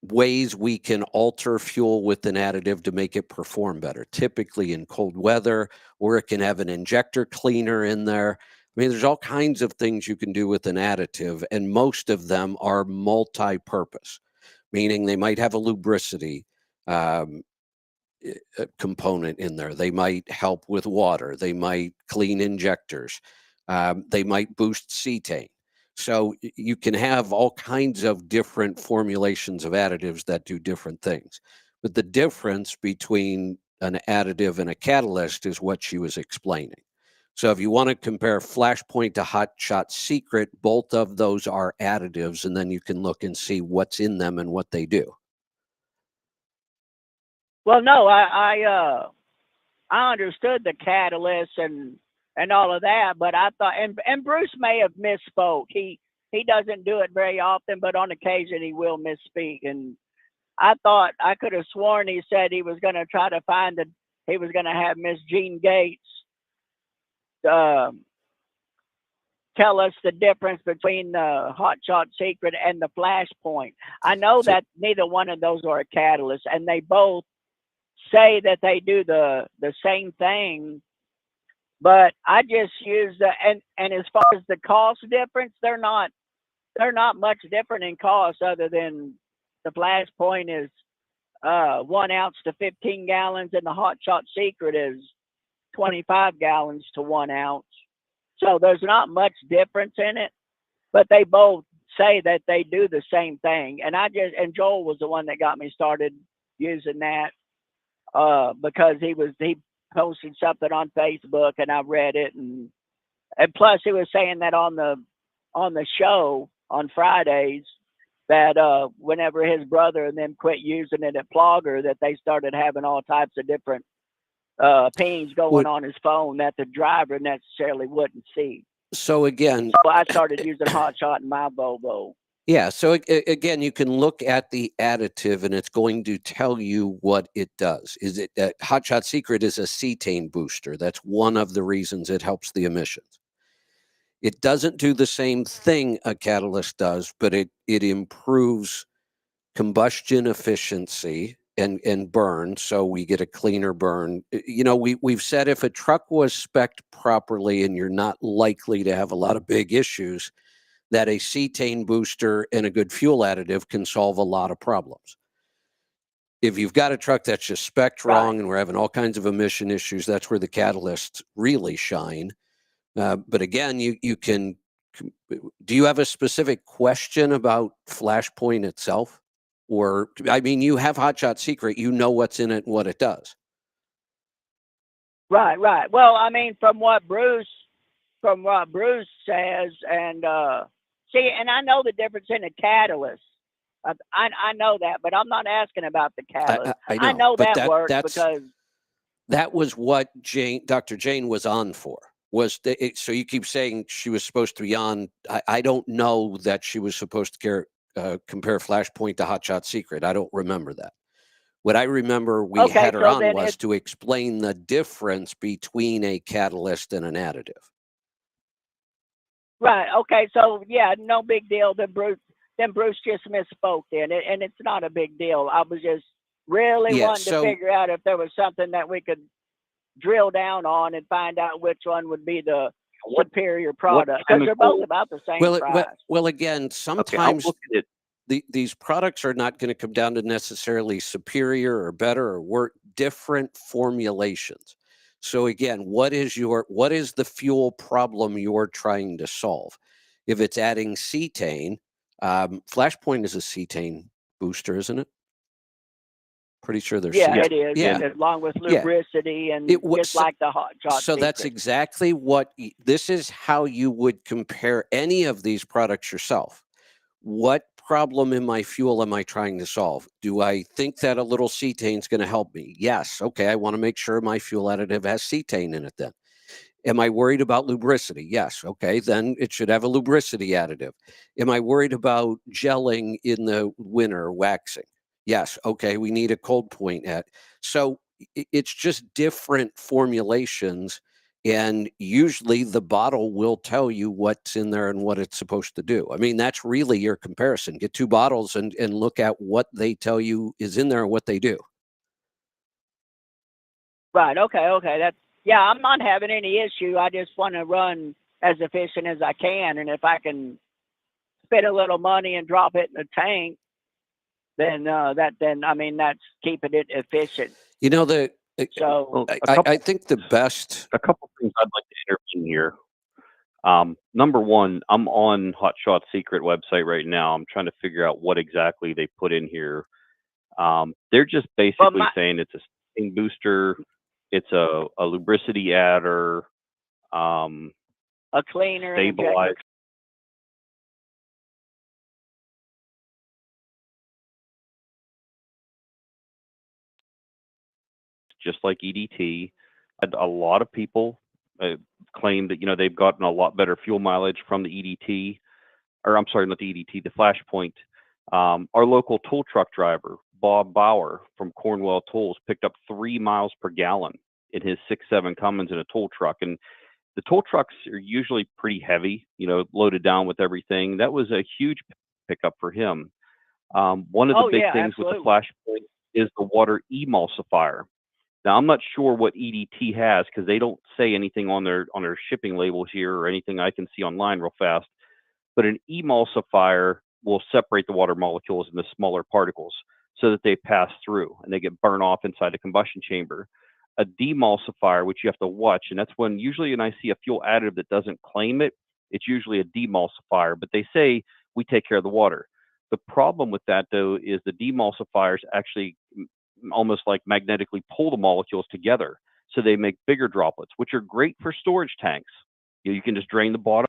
ways we can alter fuel with an additive to make it perform better, typically in cold weather, or it can have an injector cleaner in there. I mean, there's all kinds of things you can do with an additive, and most of them are multi-purpose, meaning they might have a lubricity component in there. They might help with water. They might clean injectors. They might boost cetane. So you can have all kinds of different formulations of additives that do different things. But the difference between an additive and a catalyst is what she was explaining. So if you want to compare Flashpoint to Hot Shot Secret, both of those are additives, and then you can look and see what's in them and what they do. Well, no, I understood the catalyst and all of that, but I thought, and Bruce may have misspoke. He doesn't do it very often, but on occasion he will misspeak. And I thought I could have sworn he said he was going to try to he was going to have Miss Jean Gates tell us the difference between the Hot Shot Secret and the Flashpoint. I know that neither one of those are a catalyst, and they both say that they do the same thing, but I just use and as far as the cost difference, they're not much different in cost, other than the Flashpoint is 1 ounce to 15 gallons, and the Hot Shot Secret is 25 gallons to 1 ounce. So there's not much difference in it, but they both say that they do the same thing. And Joel was the one that got me started using that. Because he posted something on Facebook and I read it, and plus he was saying that on the show on Fridays that whenever his brother and them quit using it at Plogger, that they started having all types of different pings going on his phone that the driver necessarily wouldn't see. So again, so I started using Hot Shot in my Volvo. Yeah. So again, you can look at the additive and it's going to tell you what it does. Is it Hot Shot Secret is a cetane booster. That's one of the reasons it helps the emissions. It doesn't do the same thing a catalyst does, but it improves combustion efficiency and burn. So we get a cleaner burn. You know, we've said if a truck was spec'd properly and you're not likely to have a lot of big issues, that a cetane booster and a good fuel additive can solve a lot of problems. If you've got a truck that's just spec'd wrong and we're having all kinds of emission issues, that's where the catalysts really shine. But again, you can, do you have a specific question about Flashpoint itself? Or, I mean, you have Hot Shot Secret, you know what's in it and what it does. Right. Well, I mean, from what Bruce says, and see, and I know the difference in a catalyst. I know that, but I'm not asking about the catalyst. I know that works because that was what Dr. Jane was on for. So you keep saying she was supposed to be on. I don't know that she was supposed to compare Flashpoint to Hot Shot Secret. I don't remember that. What I remember we Okay, had her so on then was it's to explain the difference between a catalyst and an additive. right. Okay, so yeah, no big deal. Then Bruce just misspoke then, and it's not a big deal. I was just really Yeah, wanting to so figure out if there was something that we could drill down on and find out which one would be the What superior what product, because they're both chemical? about the same well, price. again, Okay, I'm sometimes looking at. these products are not going to come down to necessarily superior or better or work different formulations. So again, what is the fuel problem you're trying to solve? If it's adding cetane, Flashpoint is a cetane booster, isn't it? Pretty sure they're Yeah, Yeah, it is, Yeah, and along with yeah. lubricity and It was just like the Hot Shot so that's Secret. exactly this is how you would compare any of these products yourself. What problem in my fuel am I trying to solve? Do I think that a little cetane is going to help me? Yes. Okay. I want to make sure my fuel additive has cetane in it then. Am I worried about lubricity? Yes. Okay. Then it should have a lubricity additive. Am I worried about gelling in the winter, waxing? Yes. Okay. We need a cold point at. So it's just different formulations. And usually the bottle will tell you what's in there and what it's supposed to do. I mean, that's really your comparison. Get two bottles and look at what they tell you is in there and what they do. Right. Okay. Yeah. I'm not having any issue. I just want to run as efficient as I can, and if I can spend a little money and drop it in the tank, then that's keeping it efficient. You know, So Well, I think the best. a couple things I'd like to intervene here. Number one, I'm on Hot Shot Secret website right now. I'm trying to figure out what exactly they put in here. They're just well, basically my saying it's a steam booster, it's a lubricity adder, um, a cleaner and injector. stabilizer, just like EDT. A lot of people claim that they've gotten a lot better fuel mileage from the EDT, or I'm sorry, not the EDT, the Flashpoint. Our local tool truck driver, Bob Bauer from Cornwell Tools, picked up 3 miles per gallon in his 6.7 Cummins in a tool truck. And the tool trucks are usually pretty heavy, loaded down with everything. That was a huge pickup for him. One of the Oh big yeah, things with the absolutely. Flashpoint is the water emulsifier. Now, I'm not sure what EDT has because they don't say anything on their shipping labels here or anything I can see online real fast. But an emulsifier will separate the water molecules into smaller particles so that they pass through and they get burned off inside the combustion chamber. A demulsifier, which you have to watch, and that's when I see a fuel additive that doesn't claim it, it's usually a demulsifier, but they say we take care of the water. The problem with that, though, is the demulsifiers actually almost like magnetically pull the molecules together. So they make bigger droplets, which are great for storage tanks. You can just drain the bottom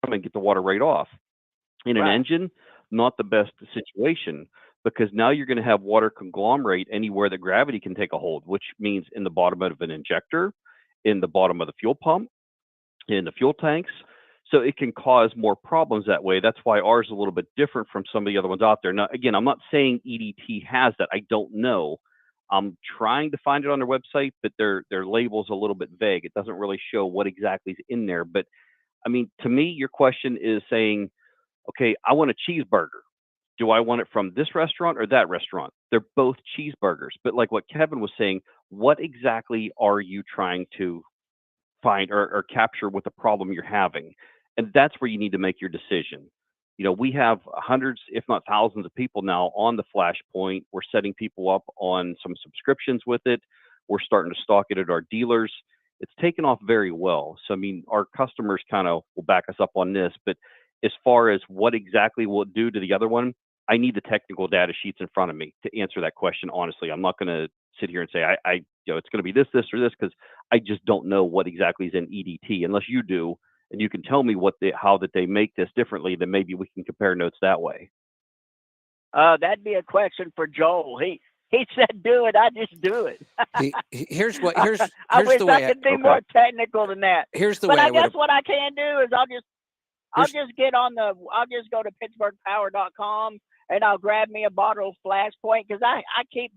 and get the water right off. In an Right. engine, not the best situation because now you're going to have water conglomerate anywhere that gravity can take a hold, which means in the bottom of an injector, in the bottom of the fuel pump, in the fuel tanks. So it can cause more problems that way. That's why ours is a little bit different from some of the other ones out there. Now, again, I'm not saying EDT has that. I don't know. I'm trying to find it on their website, but their label's a little bit vague. It doesn't really show what exactly is in there. But I mean, to me, your question is saying, okay, I want a cheeseburger. Do I want it from this restaurant or that restaurant? They're both cheeseburgers. But like what Kevin was saying, what exactly are you trying to find or capture with the problem you're having? And that's where you need to make your decision. We have hundreds, if not thousands of people now on the Flashpoint. We're setting people up on some subscriptions with it. We're starting to stock it at our dealers. It's taken off very well. So, I mean, our customers kind of will back us up on this. But as far as what exactly will it do to the other one, I need the technical data sheets in front of me to answer that question honestly. I'm not going to sit here and say, it's going to be this, or this, because I just don't know what exactly is in EDT unless you do and you can tell me how that they make this differently, then maybe we can compare notes that way. That'd be a question for Joel. He said do it, I just do it. Here's I wish the way I could be more technical than that. Here's the but way I guess what I can do is I'll just go to PittsburghPower.com and I'll grab me a bottle of Flashpoint because I keep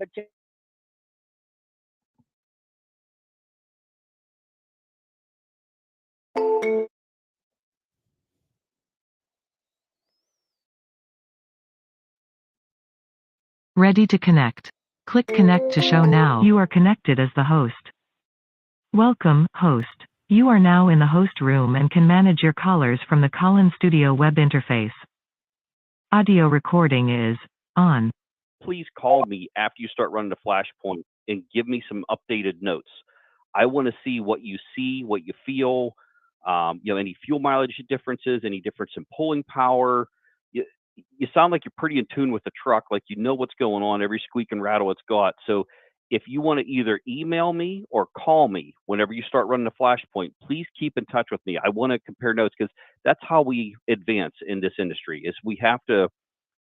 Ready to connect. Click Connect to show now. You are connected as the host. Welcome, host. You are now in the host room and can manage your callers from the Call-in Studio web interface. Audio recording is on. Please call me after you start running the Flashpoint and give me some updated notes. I want to see, what you feel, any fuel mileage differences, any difference in pulling power. You sound like you're pretty in tune with the truck, like you know what's going on, every squeak and rattle it's got. So if you want to either email me or call me whenever you start running the Flashpoint, please keep in touch with me. I want to compare notes, because that's how we advance in this industry. Is we have to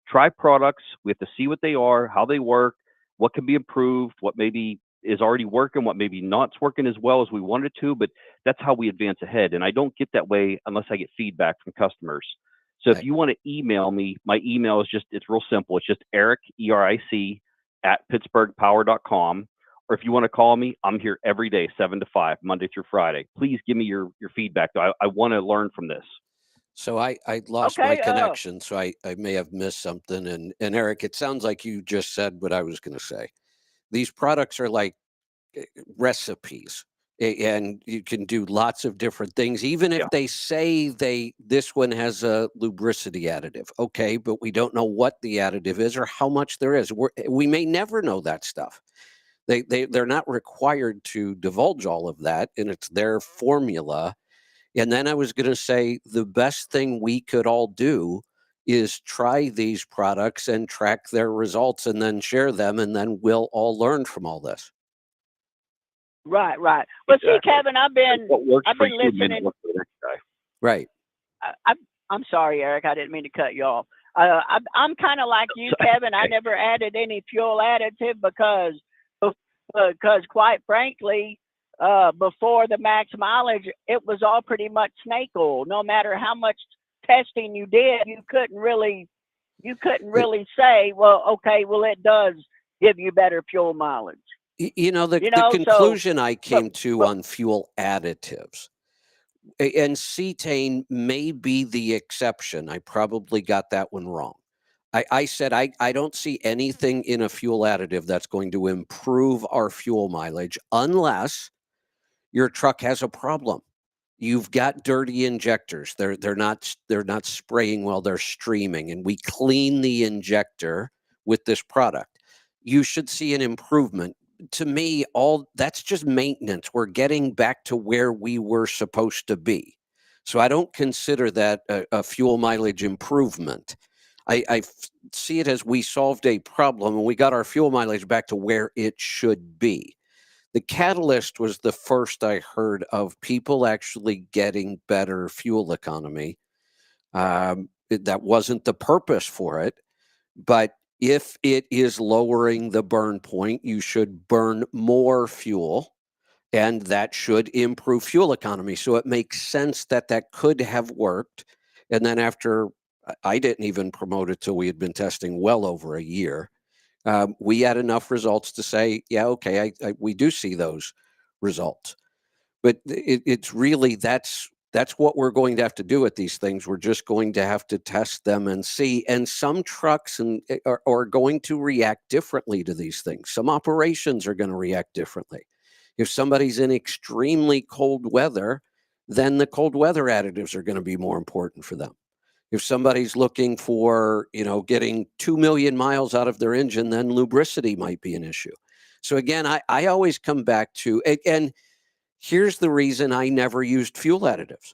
try products, we have to see what they are, how they work, what can be improved, what maybe is already working, what maybe not working as well as we wanted to, but that's how we advance ahead. And I don't get that way unless I get feedback from customers. So if you want to email me, my email is it's real simple. It's just Eric, ERIC, @pittsburghpower.com. Or if you want to call me, I'm here every day, 7 to 5, Monday through Friday. Please give me your feedback. I want to learn from this. So I lost my connection, so I may have missed something. And Eric, it sounds like you just said what I was going to say. These products are like recipes, and you can do lots of different things, even if they say this one has a lubricity additive. Okay, but we don't know what the additive is or how much there is. We may never know that stuff. They're not required to divulge all of that, and it's their formula. And then I was going to say, the best thing we could all do is try these products and track their results and then share them, and then we'll all learn from all this. Right. Well, exactly. See, Kevin, I've been listening. Right. I'm sorry, Eric. I didn't mean to cut you off. I'm kind of like you, Kevin. I never added any fuel additive because quite frankly, before the max mileage, it was all pretty much snake oil. No matter how much testing you did, you couldn't really say, it does give you better fuel mileage. The conclusion I came to on fuel additives, and cetane may be the exception. I probably got that one wrong. I said I don't see anything in a fuel additive that's going to improve our fuel mileage unless your truck has a problem. You've got dirty injectors. They're not spraying well, they're streaming, and we clean the injector with this product. You should see an improvement. To me, all that's just maintenance. We're getting back to where we were supposed to be. So I don't consider that a fuel mileage improvement. I see it as we solved a problem and we got our fuel mileage back to where it should be. The catalyst was the first I heard of people actually getting better fuel economy. That wasn't the purpose for it, but if it is lowering the burn point, you should burn more fuel, and that should improve fuel economy. So it makes sense that could have worked. And then after, I didn't even promote it till we had been testing well over a year. We had enough results to say, yeah, okay, we do see those results. But it's really, that's what we're going to have to do with these things. We're just going to have to test them and see. And some trucks are going to react differently to these things. Some operations are going to react differently. If somebody's in extremely cold weather, then the cold weather additives are going to be more important for them. If somebody's looking for, getting 2 million miles out of their engine, then lubricity might be an issue. So again, I always come back to, and here's the reason I never used fuel additives.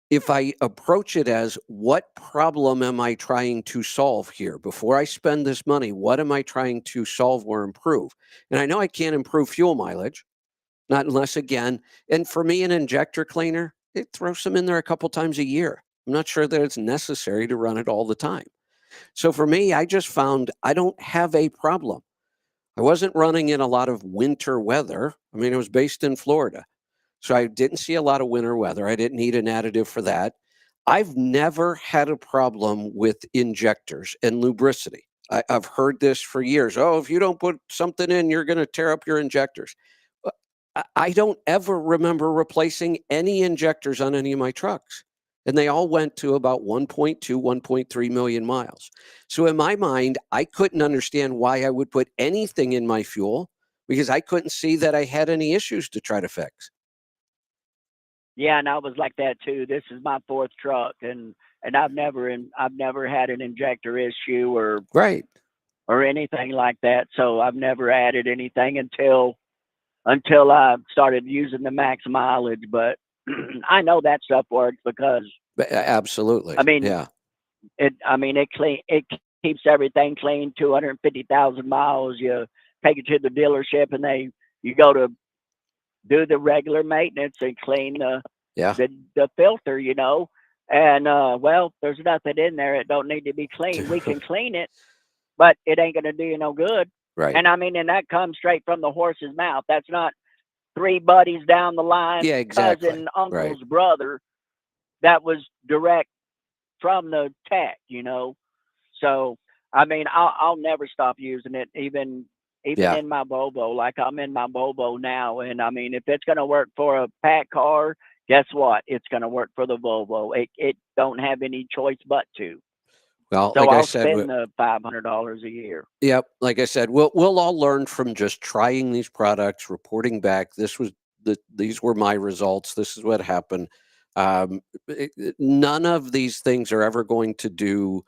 If I approach it as, what problem am I trying to solve here? Before I spend this money, what am I trying to solve or improve? And I know I can't improve fuel mileage, not unless, again, and for me, an injector cleaner, it throws them in there a couple times a year. I'm not sure that it's necessary to run it all the time. So for me, I just found I don't have a problem. I wasn't running in a lot of winter weather. I mean, I was based in Florida, so I didn't see a lot of winter weather. I didn't need an additive for that. I've never had a problem with injectors and lubricity. I've heard this for years. Oh, if you don't put something in, you're going to tear up your injectors. I don't ever remember replacing any injectors on any of my trucks. and they all went to about 1.2, 1.3 million miles. So in my mind, I couldn't understand why I would put anything in my fuel because I couldn't see that I had any issues to try to fix. Yeah, and I was like that too. This is my fourth truck, and I've never had an injector issue Right. or anything like that. So I've never added anything until I started using the max mileage. But I know that stuff works because Absolutely. I mean Yeah. it keeps everything clean. 250,000 miles. You take it to the dealership, and you go to do the regular maintenance and clean Yeah. the filter, and well, there's nothing in there. It don't need to be cleaned. We can clean it, but it ain't gonna do you no good. Right. And and that comes straight from the horse's mouth. That's not three buddies down the line, Yeah, exactly. cousin, uncle's Right. brother. That was direct from the tech, So I'll never stop using it, even Yeah. in my Volvo. Like I'm in my Volvo now, and if it's gonna work for a pack car, guess what? It's gonna work for the Volvo. It don't have any choice but to. Well, So like I I'll said, spend the $500 a year. yep, like I said, we'll all learn from just trying these products, reporting back. These were my results. This is what happened. None of these things are ever going to do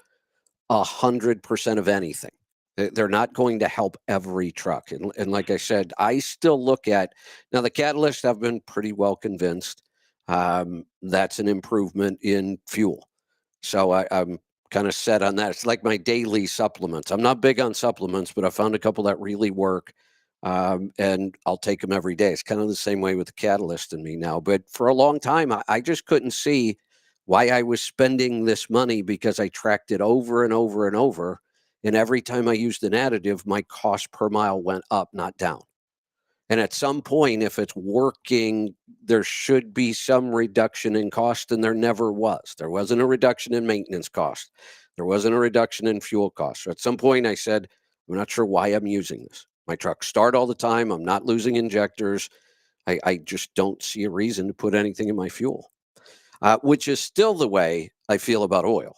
100% of anything. They're not going to help every truck. And like I said, I still look at now the catalyst. I've been pretty well convinced that's an improvement in fuel. So I'm kind of set on that. It's like my daily supplements. I'm not big on supplements, but I found a couple that really work, and I'll take them every day. It's kind of the same way with the catalyst in me now. But for a long time, I just couldn't see why I was spending this money because I tracked it over and over and over. And every time I used an additive, my cost per mile went up, not down. And at some point, if it's working, there should be some reduction in cost, and there never was. There wasn't a reduction in maintenance cost. There wasn't a reduction in fuel costs. So at some point, I said, I'm not sure why I'm using this. My trucks start all the time. I'm not losing injectors. I just don't see a reason to put anything in my fuel, which is still the way I feel about oil.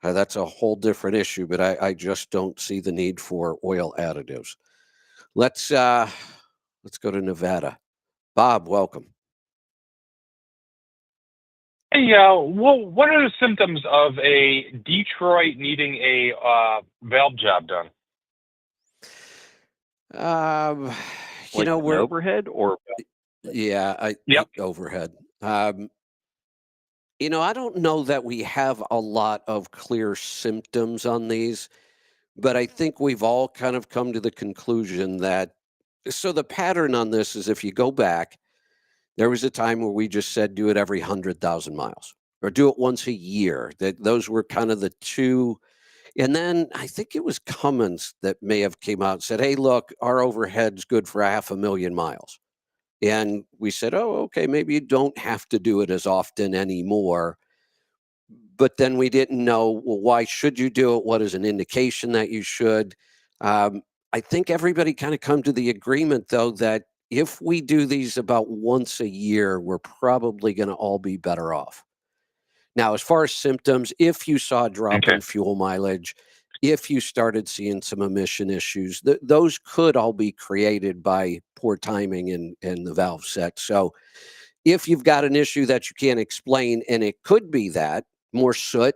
That's a whole different issue, but I just don't see the need for oil additives. Let's go to Nevada. Bob, welcome. Hey, what are the symptoms of a Detroit needing a valve job done? You know, an we're overhead or yeah, Yep. overhead. I don't know that we have a lot of clear symptoms on these, but I think we've all kind of come to the conclusion that so the pattern on this is if you go back, there was a time where we just said do it every 100,000 miles or do it once a year. That those were kind of the two. And then I think it was Cummins that may have came out and said, "Hey, look, our overhead's good for 500,000 miles." And we said, "Oh, okay, maybe you don't have to do it as often anymore." But then we didn't know, well, why should you do it? What is an indication that you should? I think everybody kind of come to the agreement, though, that if we do these about once a year, we're probably going to all be better off. Now, as far as symptoms, if you saw a drop Okay. in fuel mileage, if you started seeing some emission issues, those could all be created by poor timing in the valve set. So if you've got an issue that you can't explain, and it could be that more soot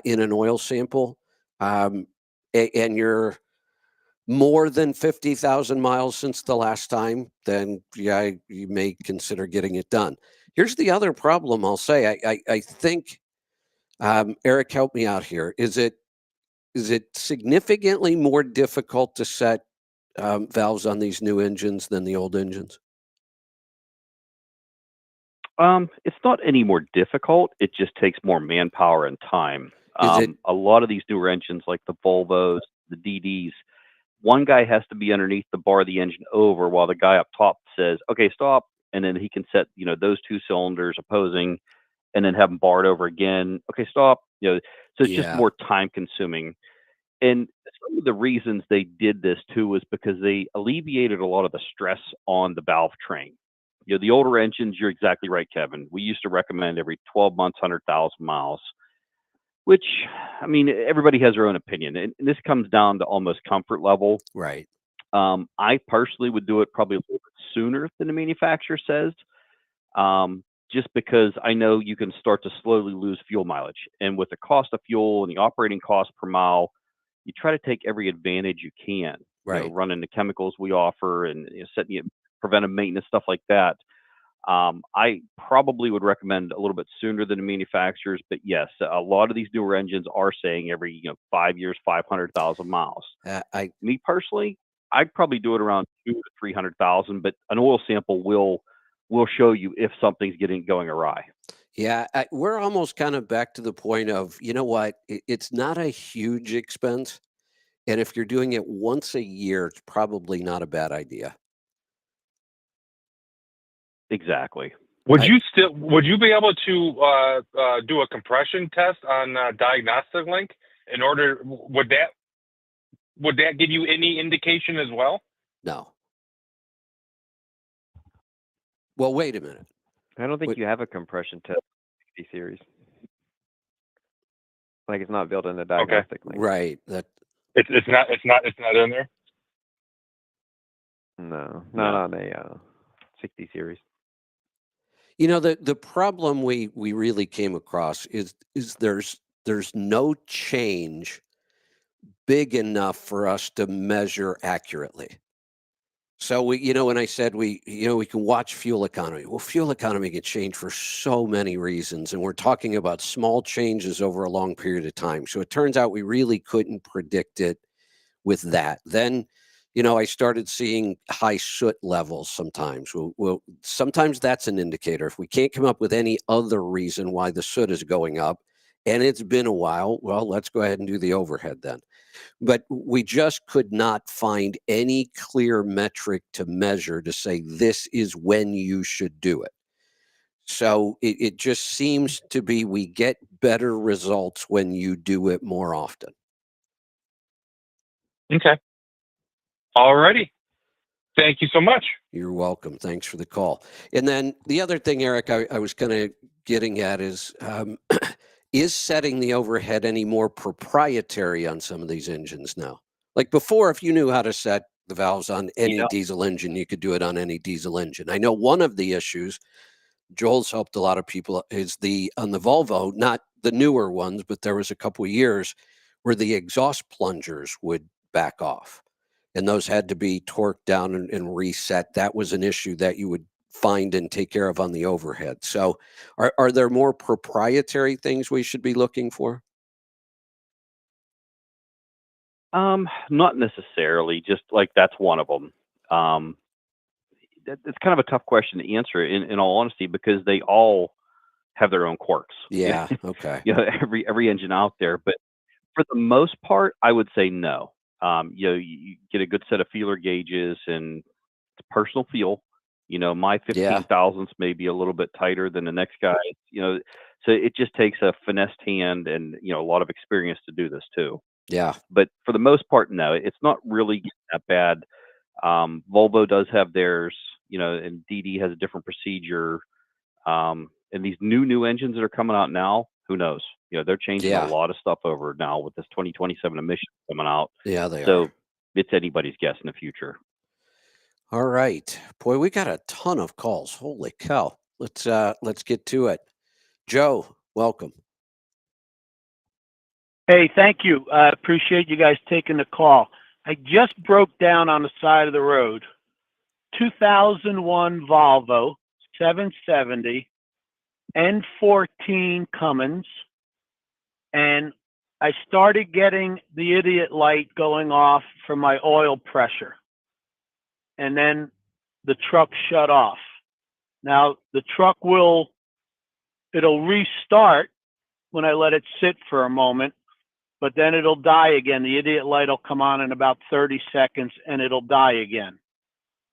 in an oil sample, and you're more than 50,000 miles since the last time, then yeah, you may consider getting it done. Here's the other problem I'll say. I think, Eric, help me out here. Is it significantly more difficult to set valves on these new engines than the old engines? It's not any more difficult. It just takes more manpower and time. Is it A lot of these newer engines, like the Volvos, the DDs, one guy has to be underneath the bar the engine over while the guy up top says, "Okay, stop," and then he can set those two cylinders opposing, and then have them barred over again. "Okay, stop." So it's just yeah, more time consuming. And some of the reasons they did this too was because they alleviated a lot of the stress on the valve train. The older engines, you're exactly right, Kevin. We used to recommend every 12 months, 100,000 miles, which, I mean, everybody has their own opinion. And this comes down to almost comfort level. Right. I personally would do it probably a little bit sooner than the manufacturer says, just because I know you can start to slowly lose fuel mileage. And with the cost of fuel and the operating cost per mile, you try to take every advantage you can. Right. Running the chemicals we offer and setting it preventive maintenance, stuff like that. I probably would recommend a little bit sooner than the manufacturers, but yes, a lot of these newer engines are saying every 5 years, 500,000 miles. Me personally, I'd probably do it around 200 to 300,000, but an oil sample will show you if something's going awry. Yeah, we're almost kind of back to the point of, you know what, it's not a huge expense. And if you're doing it once a year, it's probably not a bad idea. Exactly. Would you be able to do a compression test on Diagnostic Link in order? Would that give you any indication as well? No. Well, wait a minute. I don't think you have a compression test in 60 series. Like it's not built in the Diagnostic Link. Right. That it's not in there. No, not on a 60 series. The problem we really came across is there's no change big enough for us to measure accurately. So when I said we can watch fuel economy. Well, fuel economy can change for so many reasons, and we're talking about small changes over a long period of time. So it turns out we really couldn't predict it with that. Then, I started seeing high soot levels sometimes. Well, sometimes that's an indicator. If we can't come up with any other reason why the soot is going up, and it's been a while, well, let's go ahead and do the overhead then. But we just could not find any clear metric to measure to say this is when you should do it. So it just seems to be we get better results when you do it more often. Okay. All righty. Thank you so much. You're welcome. Thanks for the call. And then the other thing, Eric, I was kind of getting at is setting the overhead any more proprietary on some of these engines now? Like before, if you knew how to set the valves on any diesel engine, you could do it on any diesel engine. I know one of the issues, Joel's helped a lot of people, is on the Volvo, not the newer ones, but there was a couple of years where the exhaust plungers would back off. And those had to be torqued down and reset. That was an issue that you would find and take care of on the overhead. So are there more proprietary things we should be looking for? Not necessarily, just like that's one of them. It's kind of a tough question to answer in all honesty, because they all have their own quirks. Yeah. Okay. Every engine out there, but for the most part, I would say no. You get a good set of feeler gauges, and it's personal feel. My 15 thousandths may be a little bit tighter than the next guy. So it just takes a finessed hand and a lot of experience to do this too. Yeah. But for the most part, no, it's not really that bad. Volvo does have theirs, and DD has a different procedure. And these new engines that are coming out now, who knows? They're changing a lot of stuff over now with this 2027 emissions coming out. Yeah, they are. So it's anybody's guess in the future. All right. Boy, we got a ton of calls. Holy cow. Let's get to it. Joe, welcome. Hey, thank you. I appreciate you guys taking the call. I just broke down on the side of the road. 2001 Volvo 770 N14 Cummins, and I started getting the idiot light going off for my oil pressure, and then the truck shut off. Now the truck it'll restart when I let it sit for a moment, but then it'll die again. The idiot light will come on in about 30 seconds and it'll die again.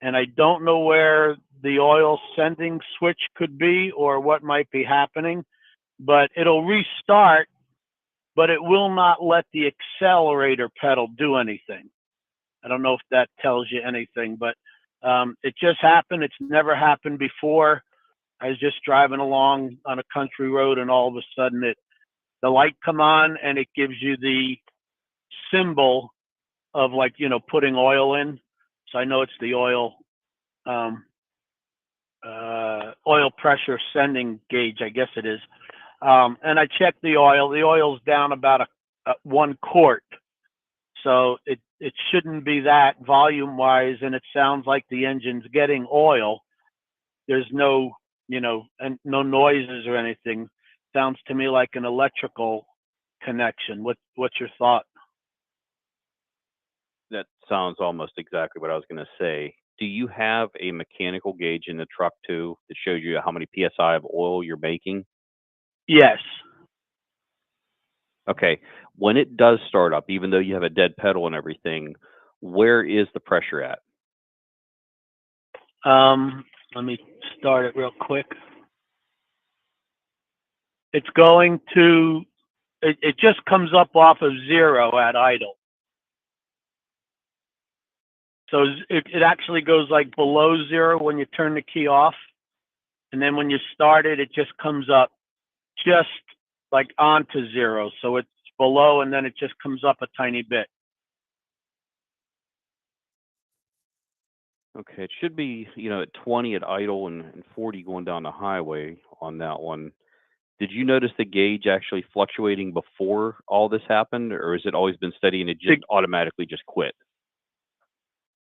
And I don't know where the oil sending switch could be or what might be happening, but it'll restart, but it will not let the accelerator pedal do anything. I don't know if that tells you anything, but It just happened. It's never happened before. I was just driving along on a country road, and all of a sudden the light come on, and it gives you the symbol of, like, putting oil in. So I know it's the oil pressure sending gauge, I guess it is. And I checked the oil. The oil's down about a 1 quart. So it shouldn't be that volume wise, and it sounds like the engine's getting oil. There's no, and no noises or anything. Sounds to me like an electrical connection. What's your thought? That sounds almost exactly what I was going to say. Do you have a mechanical gauge in the truck too that shows you how many psi of oil you're making? Yes. Okay. When it does start up, even though you have a dead pedal and everything, where is the pressure at? Let me start it real quick. It's going to, it just comes up off of 0 at idle. So it actually goes like below 0 when you turn the key off. And then when you start it, it just comes up just like onto 0. So it's below, and then it just comes up a tiny bit. Okay, it should be, at 20 at idle and 40 going down the highway on that one. Did you notice the gauge actually fluctuating before all this happened, or has it always been steady and it just automatically just quit?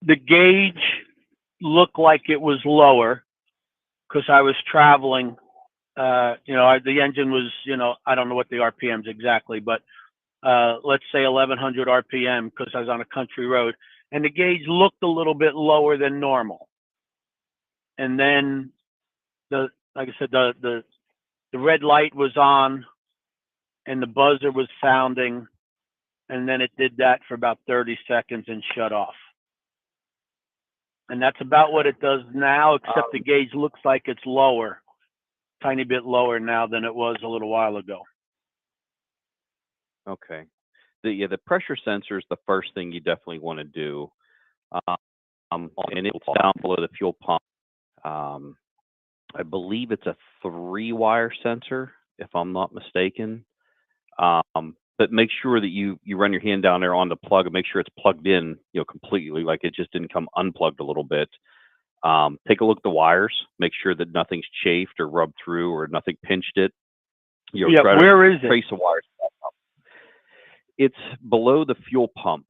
The gauge looked like it was lower because I was traveling. The engine was, I don't know what the RPMs exactly, but let's say 1100 RPM because I was on a country road, and the gauge looked a little bit lower than normal. And then like I said, the red light was on and the buzzer was sounding, and then it did that for about 30 seconds and shut off. And that's about what it does now, except the gauge looks like it's lower, tiny bit lower now than it was a little while ago. Okay. The pressure sensor is the first thing you definitely want to do. And it's down below the fuel pump. I believe it's a 3-wire sensor, if I'm not mistaken. But make sure that you run your hand down there on the plug and make sure it's plugged in, completely, like it just didn't come unplugged a little bit. Take a look at the wires, make sure that nothing's chafed or rubbed through or nothing pinched it. Try where is it? Trace the wires. It's below the fuel pump.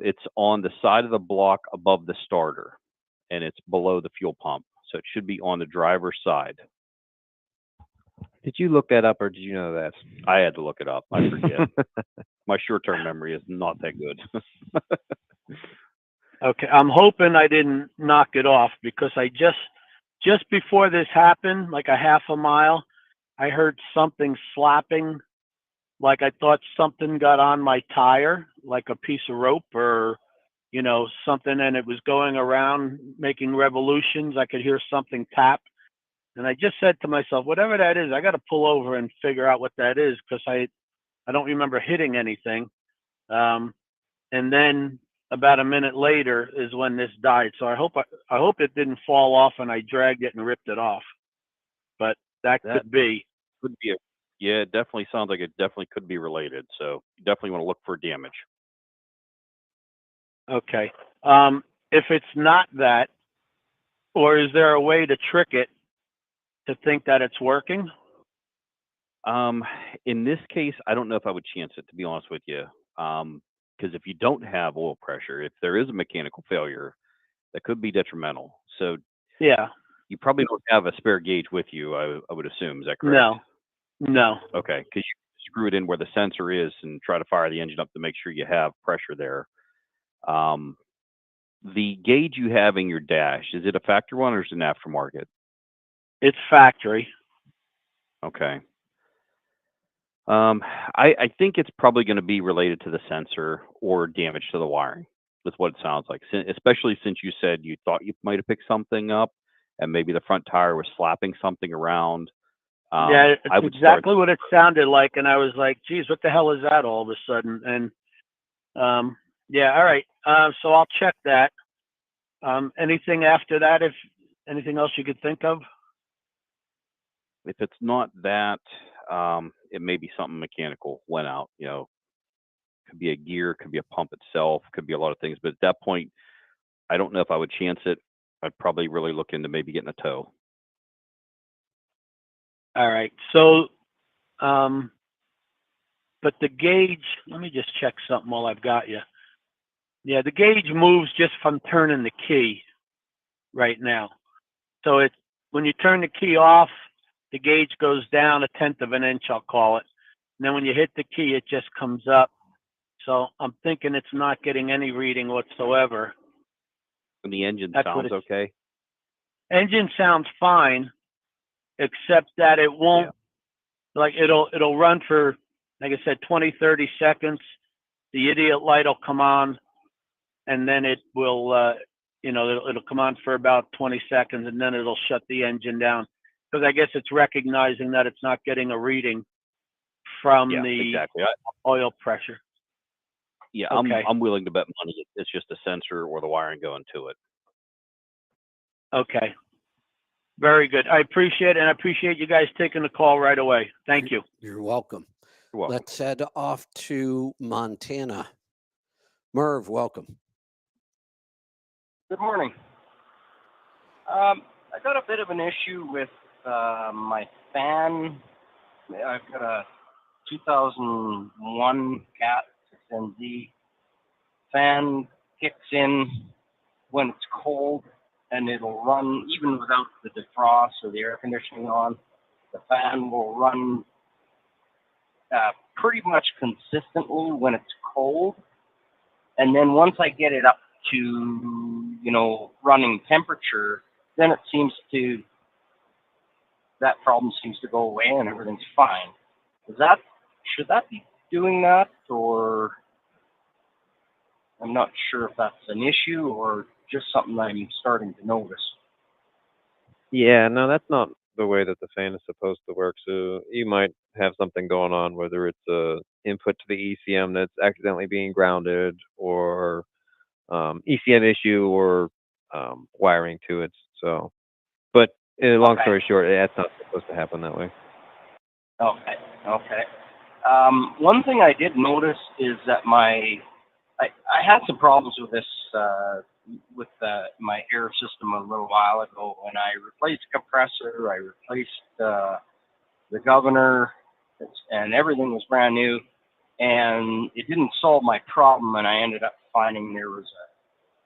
It's on the side of the block above the starter, and it's below the fuel pump. So it should be on the driver's side. Did you look that up, or did you know that? I had to look it up. I forget. My short-term memory is not that good. Okay, I'm hoping I didn't knock it off, because I just before this happened, like a half a mile, I heard something slapping, like I thought something got on my tire, like a piece of rope or, something, and it was going around making revolutions. I could hear something tap. And I just said to myself, whatever that is, I got to pull over and figure out what that is, because I don't remember hitting anything. And then about a minute later is when this died. So I hope it didn't fall off and I dragged it and ripped it off. But that could be. Could be yeah, it definitely sounds like it definitely could be related. So you definitely want to look for damage. Okay. If it's not that, or is there a way to trick it to think that it's working? In this case, I don't know if I would chance it, to be honest with you. Because if you don't have oil pressure, if there is a mechanical failure, that could be detrimental. So yeah, you probably don't have a spare gauge with you, I would assume. Is that correct? No. Okay, because you screw it in where the sensor is and try to fire the engine up to make sure you have pressure there. The gauge you have in your dash, is it a factory one or is it an aftermarket? It's factory. Okay. I think it's probably going to be related to the sensor or damage to the wiring. That's what it sounds like. Especially since you said you thought you might have picked something up, and maybe the front tire was slapping something around. Yeah, it's exactly what it sounded like, and I was like, "Geez, what the hell is that?" All of a sudden, and yeah, all right. So I'll check that. Anything after that? If anything else you could think of? If it's not that, it may be something mechanical went out. You know, could be a gear, could be a pump itself, could be a lot of things. But at that point, I don't know if I would chance it. I'd probably really look into maybe getting a tow. All right. So, but the gauge, let me just check something while I've got you. Yeah, the gauge moves just from turning the key right now. So when you turn the key off, the gauge goes down 1/10 of an inch, I'll call it. And then when you hit the key, it just comes up. So I'm thinking it's not getting any reading whatsoever. And the engine That's sounds okay. Engine sounds fine, except that it won't, like it'll run for, like I said, 20, 30 seconds. The idiot light will come on, and then it will, it'll come on for about 20 seconds, and then it'll shut the engine down. Because I guess it's recognizing that it's not getting a reading from the oil pressure. Yeah, Okay. I'm willing to bet money it's just a sensor or the wiring going to it. Okay. Very good. I appreciate it, and I appreciate you guys taking the call right away. Thank you. You're welcome. You're welcome. Let's head off to Montana. Merv, welcome. Good morning. I got a bit of an issue with my fan. I've got a 2001 Cat 6NZ. Fan kicks in when it's cold, and it'll run even without the defrost or the air conditioning on. The fan will run pretty much consistently when it's cold. And then once I get it up to, running temperature, then it seems to, that problem seems to go away and everything's fine. Should that be doing that, or I'm not sure if that's an issue or just something I'm starting to notice. Yeah, no, that's not the way that the fan is supposed to work. So you might have something going on, whether it's a input to the ECM that's accidentally being grounded, or ECM issue, or wiring to it. So, but long story short, that's not supposed to happen that way. Okay. One thing I did notice is that I had some problems with this with my air system a little while ago. When I replaced the compressor, I replaced the governor, and everything was brand new, and it didn't solve my problem. And I ended up finding there was a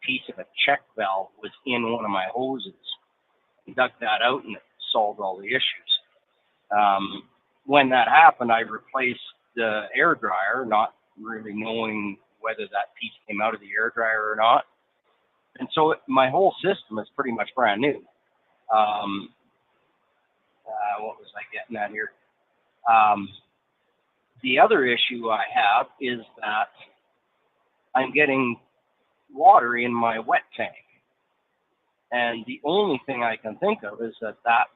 piece of a check valve was in one of my hoses. I dug that out, and it solved all the issues. When that happened, I replaced the air dryer, not really knowing whether that piece came out of the air dryer or not. And so my whole system is pretty much brand new. What was I getting at here? The other issue I have is that I'm getting water in my wet tank. And the only thing I can think of is that that's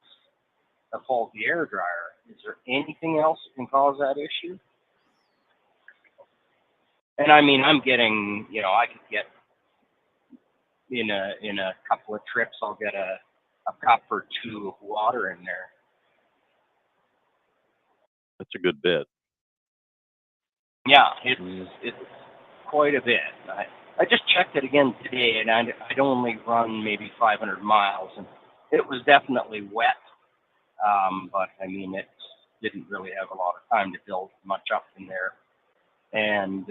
a faulty air dryer. Is there anything else that can cause that issue? And I mean, I'm getting, I could get in a couple of trips, I'll get a cup or two of water in there. That's a good bit. Yeah, it's quite a bit. I just checked it again today, and I'd only run maybe 500 miles, and it was definitely wet. But I mean, it didn't really have a lot of time to build much up in there. And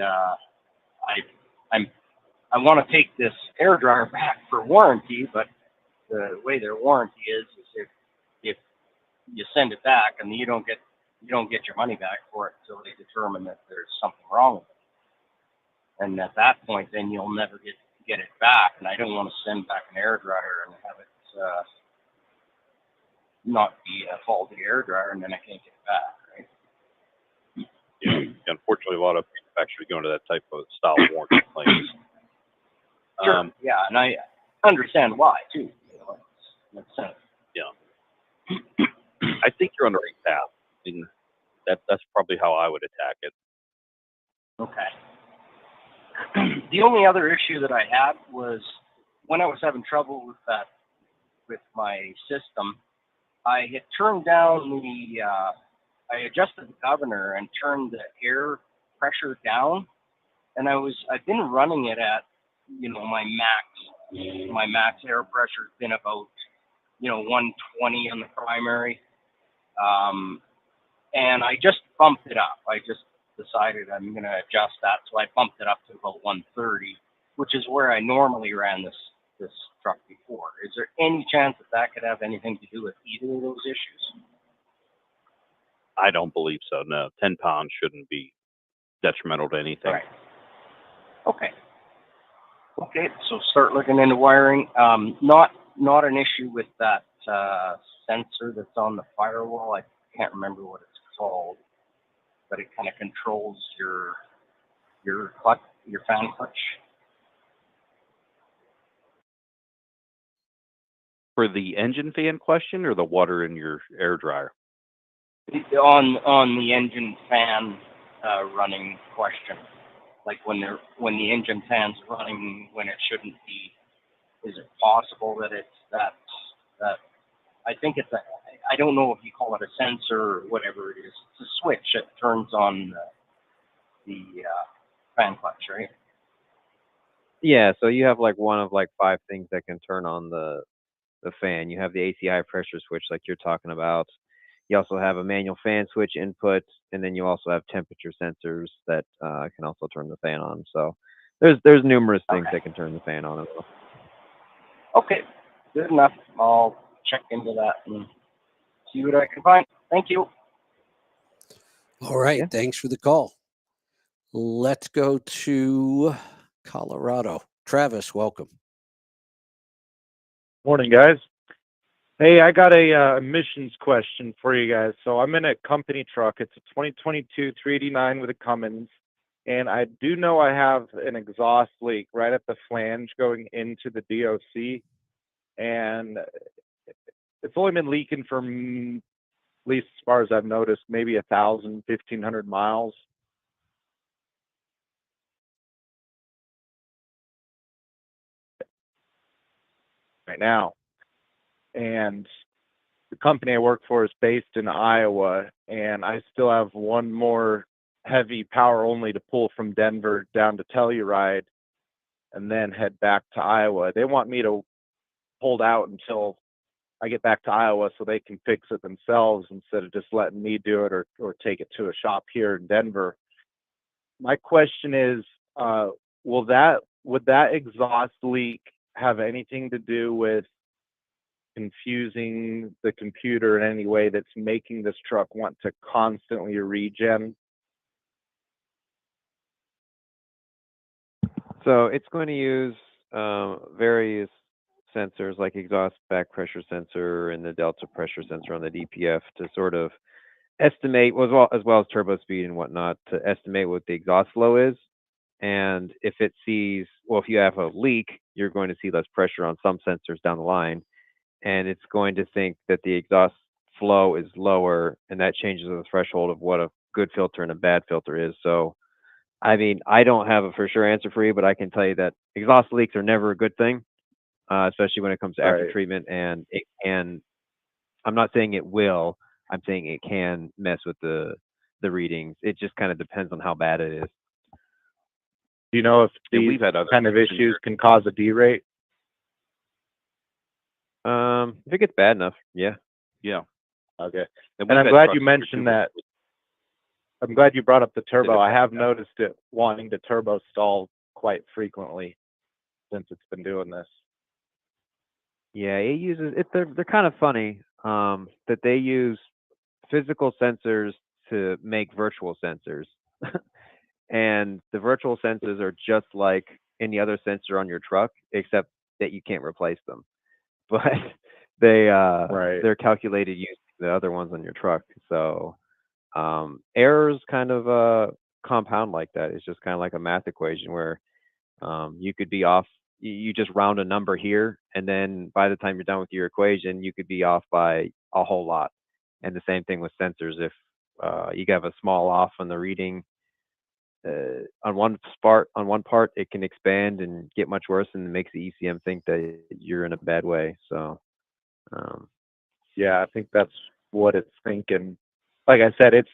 I want to take this air dryer back for warranty, but the way their warranty is if you send it back and you don't get your money back for it until they determine that there's something wrong with it. And at that point, then you'll never get it back. And I don't want to send back an air dryer and have it not be a faulty air dryer, and then I can't get it back, right? Yeah, unfortunately, a lot of manufacturers go into that type of style of warranty claims. Sure. Yeah, and I understand why too. Makes sense. Yeah. I think you're on the right path. I mean, that's probably how I would attack it. Okay. The only other issue that I had was when I was having trouble with that with my system, I had turned down the I adjusted the governor and turned the air pressure down, and I've been running it at my max air pressure has been about 120 on the primary, and I just bumped it up. I just decided I'm going to adjust that, so I bumped it up to about 130, which is where I normally ran this truck before. Is there any chance that could have anything to do with either of those issues? I don't believe so. No, 10 pounds shouldn't be detrimental to anything. Right. Okay. Okay. So start looking into wiring. Not an issue with that sensor that's on the firewall. I can't remember what it's called, but it kind of controls your clutch, your fan clutch. For the engine fan question or the water in your air dryer? On the engine fan running question, like when the engine fan's running when it shouldn't be, is it possible that it's that I think it's I don't know if you call it a sensor or whatever it is. It's a switch that turns on the fan clutch, right? Yeah, so you have like one of like 5 things that can turn on the fan. You have the AC high pressure switch like you're talking about. You also have a manual fan switch input, and then you also have temperature sensors that can also turn the fan on. So there's numerous things that can turn the fan on as well. Okay, good enough. I'll check into that and see what I can find. Thank you. All right. Yeah. Thanks for the call. Let's go to Colorado. Travis, welcome. Morning, guys. Hey, I got a emissions question for you guys. So I'm in a company truck. It's a 2022 389 with a Cummins, and I do know I have an exhaust leak right at the flange going into the DOC, and it's only been leaking for, at least as far as I've noticed, maybe 1,000, 1,500 miles. Right now. And the company I work for is based in Iowa, and I still have one more heavy power only to pull from Denver down to Telluride and then head back to Iowa. They want me to hold out until I get back to Iowa so they can fix it themselves instead of just letting me do it or take it to a shop here in Denver. My question is, would that exhaust leak have anything to do with confusing the computer in any way that's making this truck want to constantly regen? So it's going to use various sensors like exhaust back pressure sensor and the delta pressure sensor on the DPF to sort of estimate, as well as turbo speed and whatnot, to estimate what the exhaust flow is. And if it sees, if you have a leak, you're going to see less pressure on some sensors down the line, and it's going to think that the exhaust flow is lower, and that changes the threshold of what a good filter and a bad filter is. So, I mean, I don't have a for sure answer for you, but I can tell you that exhaust leaks are never a good thing, especially when it comes to after treatment, and it can, I'm not saying it will, I'm saying it can mess with the readings. It just kind of depends on how bad it is. Do you know if we've had other kind of issues can cause a derate? If it gets bad enough, yeah. Yeah. Okay. And I'm glad you mentioned that. I'm glad you brought up the turbo. I have noticed it wanting to turbo stall quite frequently since it's been doing this. Yeah, it uses it. They're kind of funny that they use physical sensors to make virtual sensors. And the virtual sensors are just like any other sensor on your truck, except that you can't replace them. But they're calculated using the other ones on your truck. So errors kind of compound like that. It's just kind of like a math equation where you could be off. You just round a number here, and then by the time you're done with your equation, you could be off by a whole lot. And the same thing with sensors. If you have a small off on the reading, on one part, it can expand and get much worse, and it makes the ECM think that you're in a bad way. So, Yeah, I think that's what it's thinking. Like I said, it's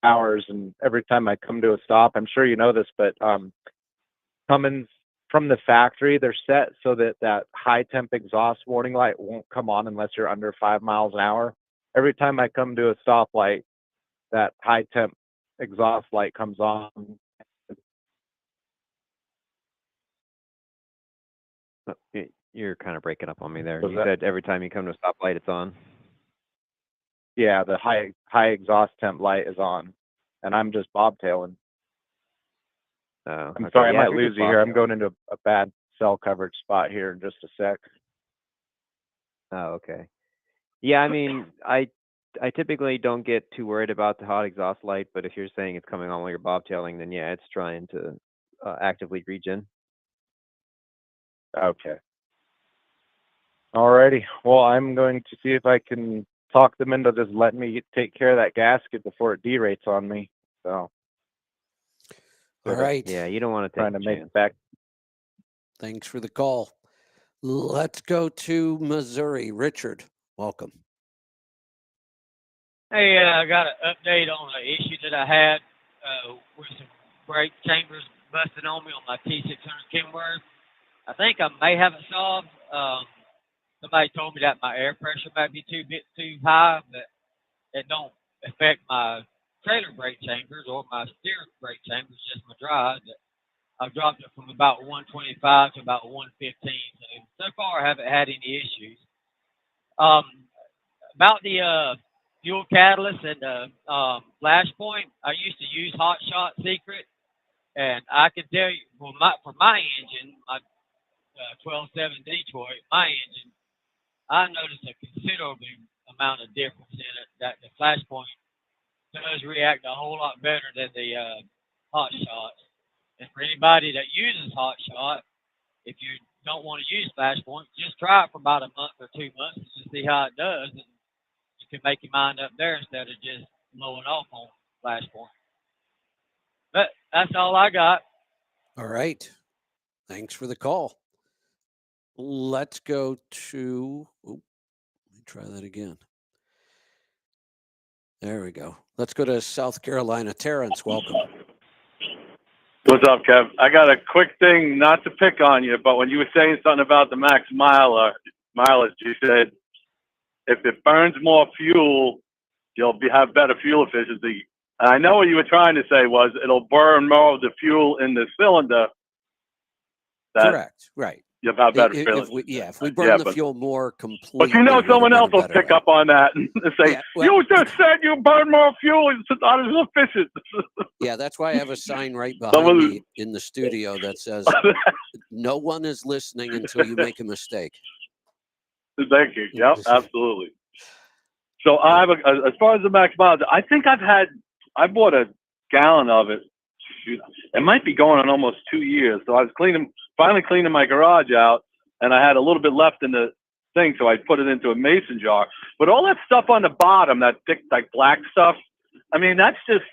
hours, and every time I come to a stop, I'm sure you know this, but coming from the factory, they're set so that that high temp exhaust warning light won't come on unless you're under 5 miles an hour. Every time I come to a stoplight, that high temp exhaust light comes on. you're kind of breaking up on me there. Was You that- said every time you come to a stoplight, it's on. Yeah, the high exhaust temp light is on, and I'm just bobtailing. Oh, I'm okay. sorry, Yeah, I might we lose could you here. I'm bobtail. going into a bad cell coverage spot here in just a sec. Oh, okay. Yeah, I mean, I typically don't get too worried about the hot exhaust light, but if you're saying it's coming on while you're bobtailing, then yeah, it's trying to actively regen. Okay. Alrighty. Well, I'm going to see if I can talk them into just letting me take care of that gasket before it derates on me. So. All right. Yeah, you don't want to take Trying to a make chance. it back. Thanks for the call. Let's go to Missouri. Richard, welcome. Hey, I got an update on an issue that I had with some brake chambers busted on me on my T600 Kenworth. I think I may have it solved. Somebody told me that my air pressure might be too high, but it don't affect my trailer brake chambers or my steering brake chambers, just my drive. I've dropped it from about 125 to about 115. So far, I haven't had any issues. About the fuel catalyst and the flashpoint, I used to use Hot Shot Secret, and I can tell you, for my engine, my 12.7 Detroit, my engine, I noticed a considerable amount of difference in it. That the flashpoint does react a whole lot better than the Hot Shots. And for anybody that uses Hot Shot, if you don't want to use flashpoint, just try it for about a month or 2 months to see how it does. And you can make your mind up there instead of just blowing off on flashpoint. But that's all I got. All right. Thanks for the call. Let's go to, let me try that again. There we go. Let's go to South Carolina. Terrence, welcome. What's up, Kev? I got a quick thing, not to pick on you, but when you were saying something about the max mileage, you said if it burns more fuel, you'll have better fuel efficiency. And I know what you were trying to say was it'll burn more of the fuel in the cylinder. Correct. Right. You'll have better fuel. If we burn the fuel more completely. But you know, someone else will pick up on that and say, "You just said you burn more fuel. It's not as efficient." Yeah, that's why I have a sign right behind me in the studio that says, "No one is listening until you make a mistake." Thank you. Yep, absolutely. So I have as far as the max mileage, I think I bought a gallon of it. Shoot, it might be going on almost 2 years. So I was finally cleaning my garage out, and I had a little bit left in the thing, so I put it into a mason jar. But all that stuff on the bottom, that thick, like black stuff, I mean, that's just,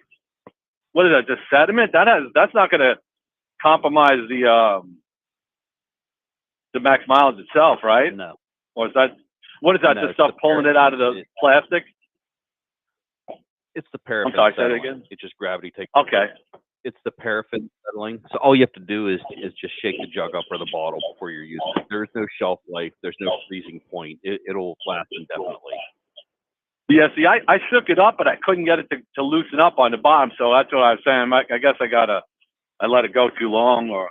what is that? Just sediment? That's not going to compromise the max mileage itself, right? No. Or is that, what is that? No, just it's stuff the pulling it out of the plastic? It's the paraffin. I'm sorry, say that settling. again? It's just gravity taking. Okay. It's the paraffin settling. So all you have to do is just shake the jug up or the bottle before you're using it. There's no shelf life. There's no freezing point. It'll last indefinitely. Yeah, see, I shook it up, but I couldn't get it to loosen up on the bottom. So that's what I was saying. I guess I let it go too long or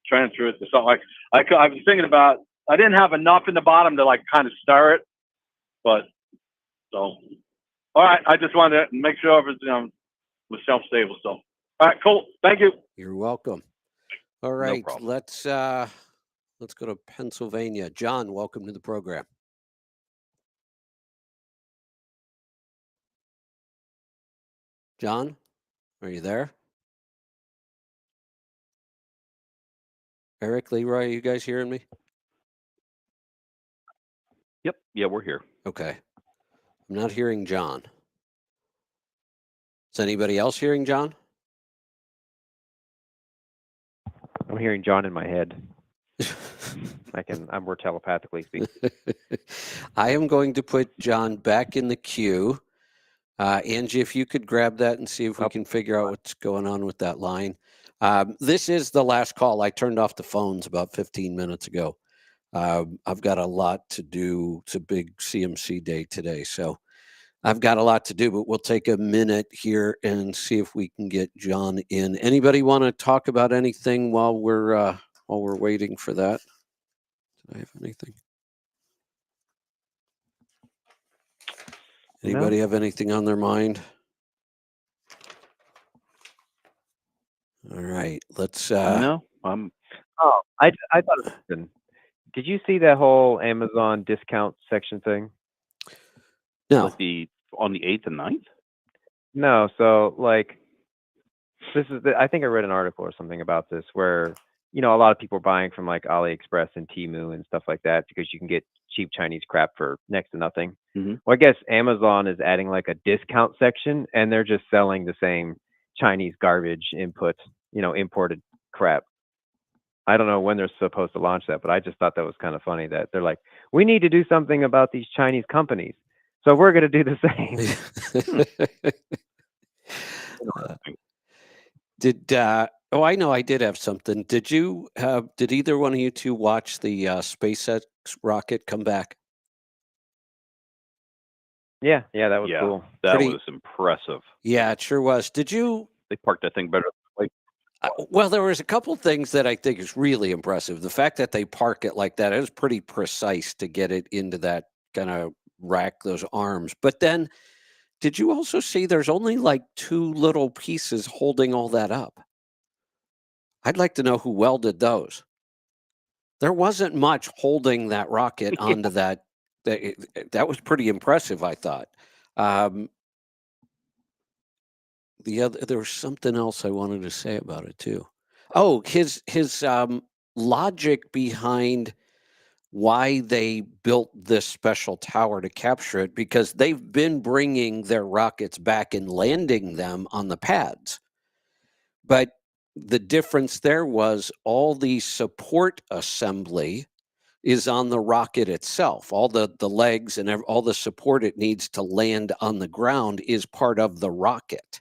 transfer it to something like. I was thinking about. I didn't have enough in the bottom to like kind of stir it, but so. All right, I just wanted to make sure it was shelf stable. So, all right, cool. Thank you. You're welcome. All right, problem. let's go to Pennsylvania. John, welcome to the program. John, are you there? Eric, Leroy, are you guys hearing me? Yep. Yeah, we're here. Okay. I'm not hearing John. Is anybody else hearing John? I'm hearing John in my head. We're telepathically speaking. I am going to put John back in the queue. Angie, if you could grab that and see if we can figure out what's going on with that line. This is the last call. I turned off the phones about 15 minutes ago. I've got a lot to do. It's a big CMC day today, so I've got a lot to do, but we'll take a minute here and see if we can get John in. Anybody want to talk about anything while we're waiting for that? Did I have anything? Anybody have anything on their mind? All right, let's. No, Oh, I thought of something. Did you see that whole Amazon discount section thing? No. Like on the 8th and 9th? No. So like, this is I think I read an article or something about this where a lot of people are buying from like AliExpress and Temu and stuff like that because you can get cheap Chinese crap for next to nothing. Mm-hmm. Well, I guess Amazon is adding like a discount section, and they're just selling the same Chinese garbage imported crap. I don't know when they're supposed to launch that, but I just thought that was kind of funny that they're like, we need to do something about these Chinese companies, so we're going to do the same. I know I did have something. Did either one of you two watch the SpaceX rocket come back? Yeah, that was cool. That was impressive. Yeah, it sure was. Did you? They parked that thing better. Well, there was a couple things that I think is really impressive. The fact that they park it like that, it was pretty precise to get it into that kind of rack, those arms. But then, did you also see there's only like 2 little pieces holding all that up? I'd like to know who welded those. There wasn't much holding that rocket onto that. That was pretty impressive, I thought. There was something else I wanted to say about it too. Oh, his logic behind why they built this special tower to capture it, because they've been bringing their rockets back and landing them on the pads. But the difference there was all the support assembly is on the rocket itself. All the legs and all the support it needs to land on the ground is part of the rocket.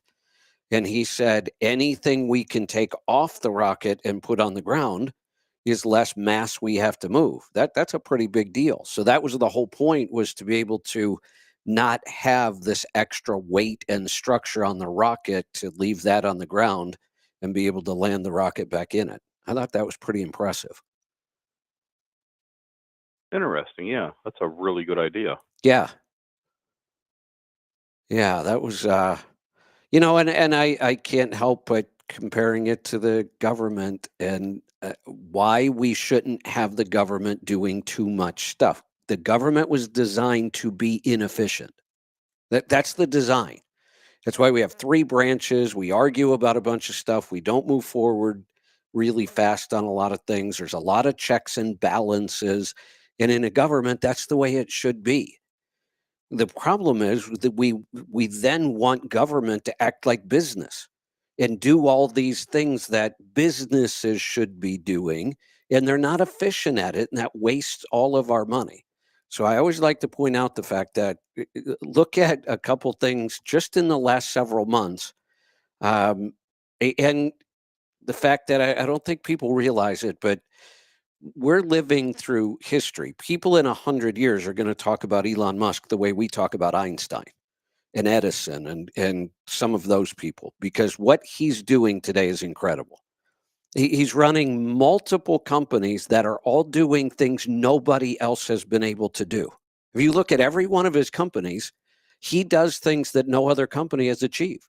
And he said anything we can take off the rocket and put on the ground is less mass we have to move. That's a pretty big deal. So that was the whole point, was to be able to not have this extra weight and structure on the rocket, to leave that on the ground and be able to land the rocket back in it. I thought that was pretty impressive. Interesting. Yeah, that's a really good idea. Yeah. Yeah, that was, and I can't help but comparing it to the government and why we shouldn't have the government doing too much stuff. The government was designed to be inefficient. That's the design. That's why we have 3 branches. We argue about a bunch of stuff. We don't move forward really fast on a lot of things. There's a lot of checks and balances. And in a government, that's the way it should be. The problem is that we then want government to act like business and do all these things that businesses should be doing, and they're not efficient at it, and that wastes all of our money. So I always like to point out the fact that look at a couple things just in the last several months, and the fact that I don't think people realize it, but we're living through history. People in 100 years are going to talk about Elon Musk the way we talk about Einstein and Edison and some of those people, because what he's doing today is incredible. He's running multiple companies that are all doing things nobody else has been able to do. If you look at every one of his companies, he does things that no other company has achieved.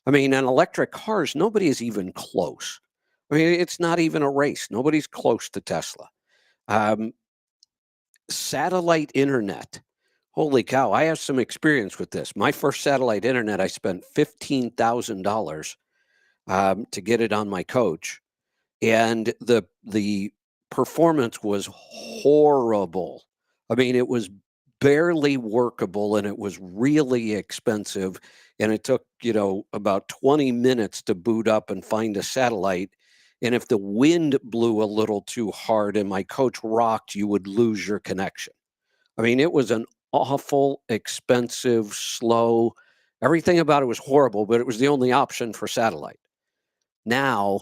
I mean, in electric cars, nobody is even close. I mean, it's not even a race. Nobody's close to Tesla. Satellite internet. Holy cow, I have some experience with this. My first satellite internet, I spent $15,000 to get it on my coach. And the performance was horrible. I mean, it was barely workable, and it was really expensive. And it took, about 20 minutes to boot up and find a satellite. And if the wind blew a little too hard and my coach rocked, you would lose your connection. I mean, it was an awful, expensive, slow, everything about it was horrible, but it was the only option for satellite. Now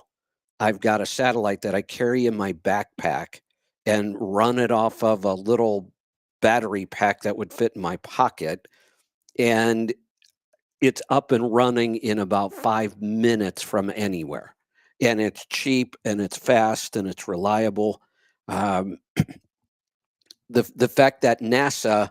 I've got a satellite that I carry in my backpack and run it off of a little battery pack that would fit in my pocket. And it's up and running in about 5 minutes from anywhere. And it's cheap and it's fast and it's reliable. Um, the fact that NASA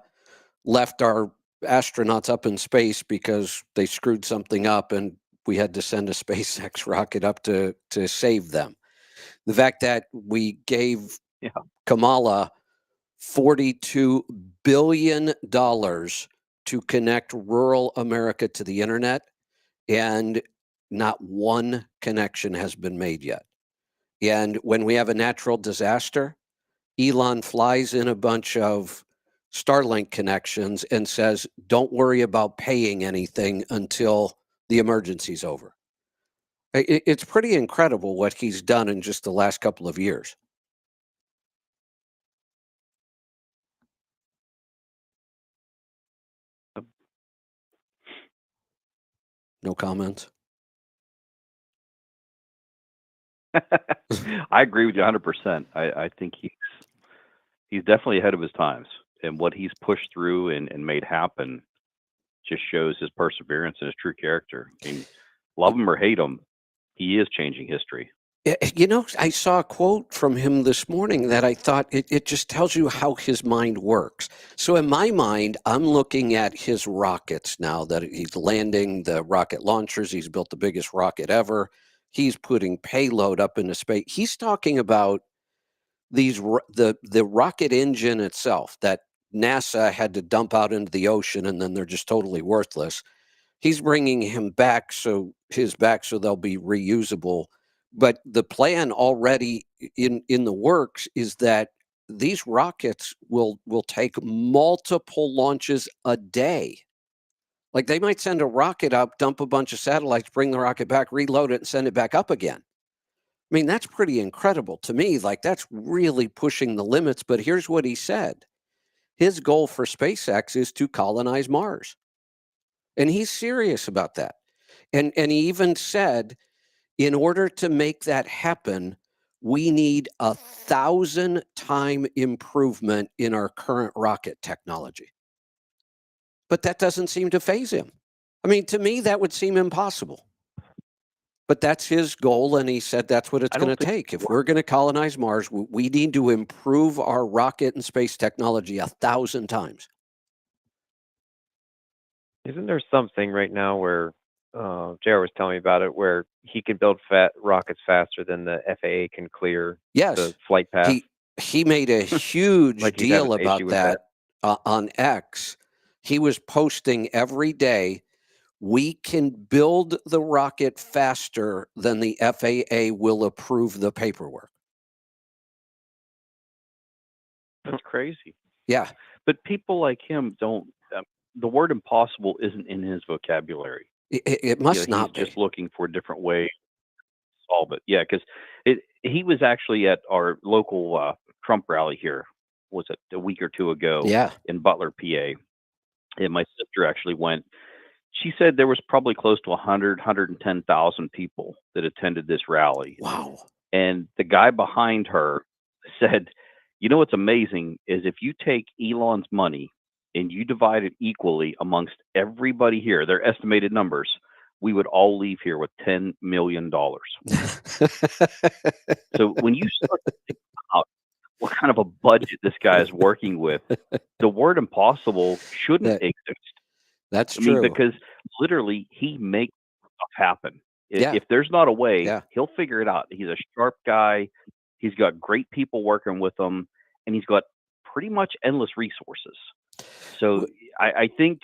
left our astronauts up in space because they screwed something up and we had to send a SpaceX rocket up to save them. The fact that we gave Kamala $42 billion to connect rural America to the internet, and not one connection has been made yet. And when we have a natural disaster, Elon flies in a bunch of Starlink connections and says, don't worry about paying anything until the emergency's over. It's pretty incredible what he's done in just the last couple of years. No comments? I agree with you 100%. I think he's definitely ahead of his times, and what he's pushed through and made happen just shows his perseverance and his true character. I mean, love him or hate him, he is changing history. I saw a quote from him this morning that I thought it just tells you how his mind works. So in my mind, I'm looking at his rockets now that he's landing the rocket launchers. He's built the biggest rocket ever. He's putting payload up into space. He's talking about the rocket engine itself that NASA had to dump out into the ocean, and then they're just totally worthless. He's bringing him back so they'll be reusable. But the plan already in the works is that these rockets will take multiple launches a day. Like they might send a rocket up, dump a bunch of satellites, bring the rocket back, reload it, and send it back up again. I mean, that's pretty incredible to me. Like that's really pushing the limits. But here's what he said. His goal for SpaceX is to colonize Mars. And he's serious about that. And he even said, in order to make that happen, we need 1,000-time improvement in our current rocket technology. But that doesn't seem to faze him. I mean, to me, that would seem impossible. But that's his goal, and he said that's what it's going to take. If we're going to colonize Mars, we need to improve our rocket and space technology 1,000 times. Isn't there something right now where JR was telling me about it, where he can build rockets faster than the FAA can clear the flight path? He made a huge Like deal about that on X. He was posting every day, we can build the rocket faster than the FAA will approve the paperwork. That's crazy. Yeah. But people like him don't, the word impossible isn't in his vocabulary. It must not be. He's just looking for a different way to solve it. Yeah, because he was actually at our local Trump rally here, was it a week or two ago? Yeah. In Butler, PA. And my sister actually went. She said there was probably close to 110,000 people that attended this rally. Wow. And the guy behind her said, you know what's amazing is if you take Elon's money and you divide it equally amongst everybody here, their estimated numbers, we would all leave here with $10 million. So when you start to think about what kind of a budget this guy is working with, the word impossible shouldn't exist. That's true. I mean, because literally he makes stuff happen. If there's not a way, he'll figure it out. He's a sharp guy. He's got great people working with him, and he's got pretty much endless resources. So I think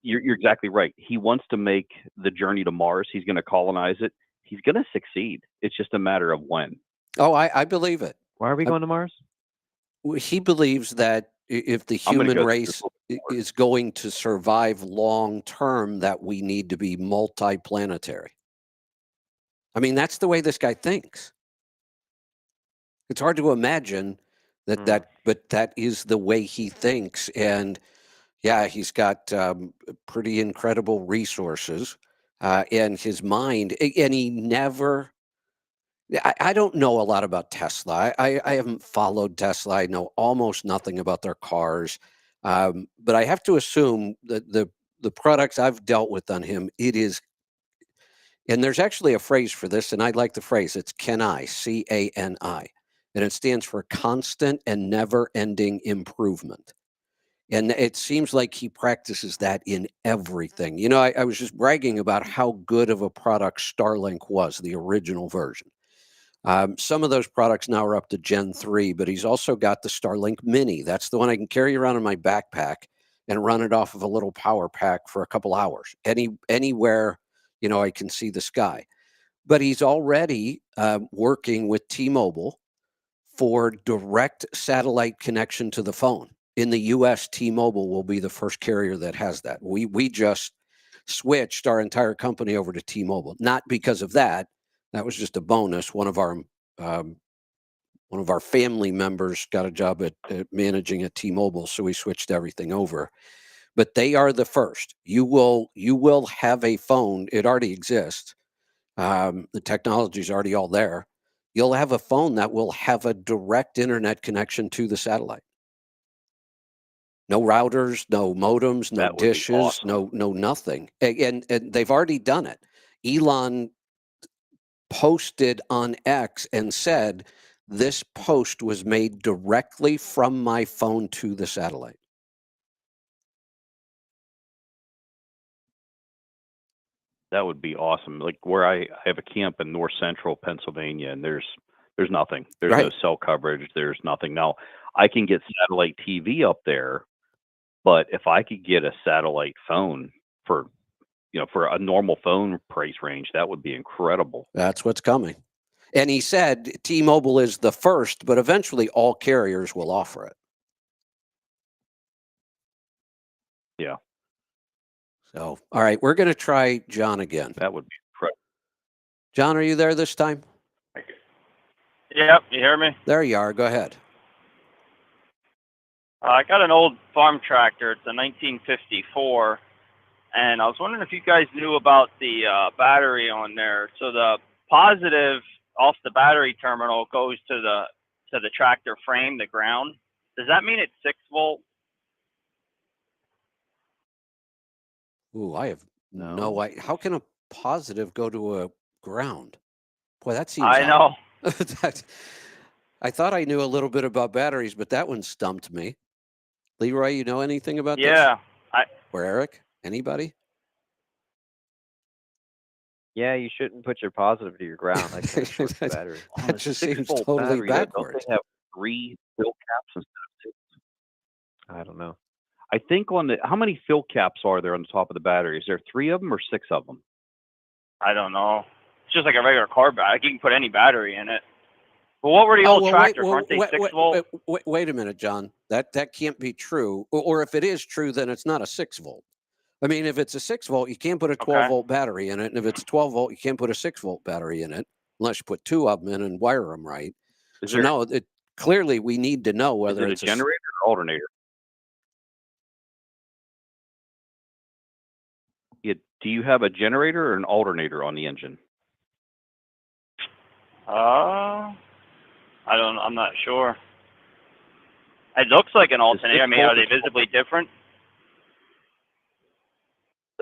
you're exactly right. He wants to make the journey to Mars. He's going to colonize it. He's going to succeed. It's just a matter of when. Oh, I believe it. Why are we going to Mars? He believes that if the I'm gonna human go race is going to survive long term, that we need to be multi-planetary. I mean, that's the way this guy thinks. It's hard to imagine that, but that is the way he thinks. And yeah, he's got pretty incredible resources and his mind, and he never. I don't know a lot about Tesla. I haven't followed Tesla. I know almost nothing about their cars, but I have to assume that the products I've dealt with on him, it is. And there's actually a phrase for this, and I like the phrase. It's CANI, CANI, and it stands for constant and never-ending improvement. And it seems like he practices that in everything. You know, I was just bragging about how good of a product Starlink was, the original version. Some of those products now are up to Gen 3, but he's also got the Starlink Mini. That's the one I can carry around in my backpack and run it off of a little power pack for a couple hours. Anywhere, you know, I can see the sky. But he's already working with T-Mobile for direct satellite connection to the phone. In the US, T-Mobile will be the first carrier that has that. We just switched our entire company over to T-Mobile. Not because of that. That was just a bonus. One of our family members got a job at managing at T-Mobile, so we switched everything over. But they are the first. You will have a phone. It already exists. The technology is already all there. You'll have a phone that will have a direct internet connection to the satellite. No routers, no modems, no dishes, awesome. no nothing. And they've already done it. Elon posted on X and said, this post was made directly from my phone to the satellite. That would be awesome. Like where I have a camp in north central Pennsylvania, and there's nothing. There's no cell coverage. There's nothing. Now I can get satellite TV up there, but if I could get a satellite phone for a normal phone price range, that would be incredible. That's what's coming. And he said T-Mobile is the first, but eventually all carriers will offer it. Yeah. So, all right, we're going to try John again. That would be incredible. John, are you there this time? Yep, you hear me? There you are. Go ahead. I got an old farm tractor. It's a 1954, and I was wondering if you guys knew about the battery on there. So the positive off the battery terminal goes to the tractor frame, the ground. Does that mean it's 6 volt? Ooh, I have no idea. How can a positive go to a ground? Boy, that seems I know. I thought I knew a little bit about batteries, but that one stumped me. Leroy, you know anything about this? Yeah. Or Eric? Anybody? Yeah, you shouldn't put your positive to your ground. That kind of shorts the battery. That just seems totally backwards. Don't they have 3 fill caps instead of 6? I don't know. I think how many fill caps are there on the top of the battery? Is there 3 of them or 6 of them? I don't know. It's just like a regular car battery. You can put any battery in it. But what were the old tractors? Weren't they 6 volt? Wait a minute, John. That can't be true. Or if it is true, then it's not a 6 volt. I mean, if it's a 6 volt, you can't put a 12 volt battery in it. And if it's 12 volt, you can't put a 6 volt battery in it unless you put 2 of them in and wire them right. Clearly we need to know whether it's a generator or alternator. Do you have a generator or an alternator on the engine? I'm not sure. It looks like an alternator. I mean, are they visibly different?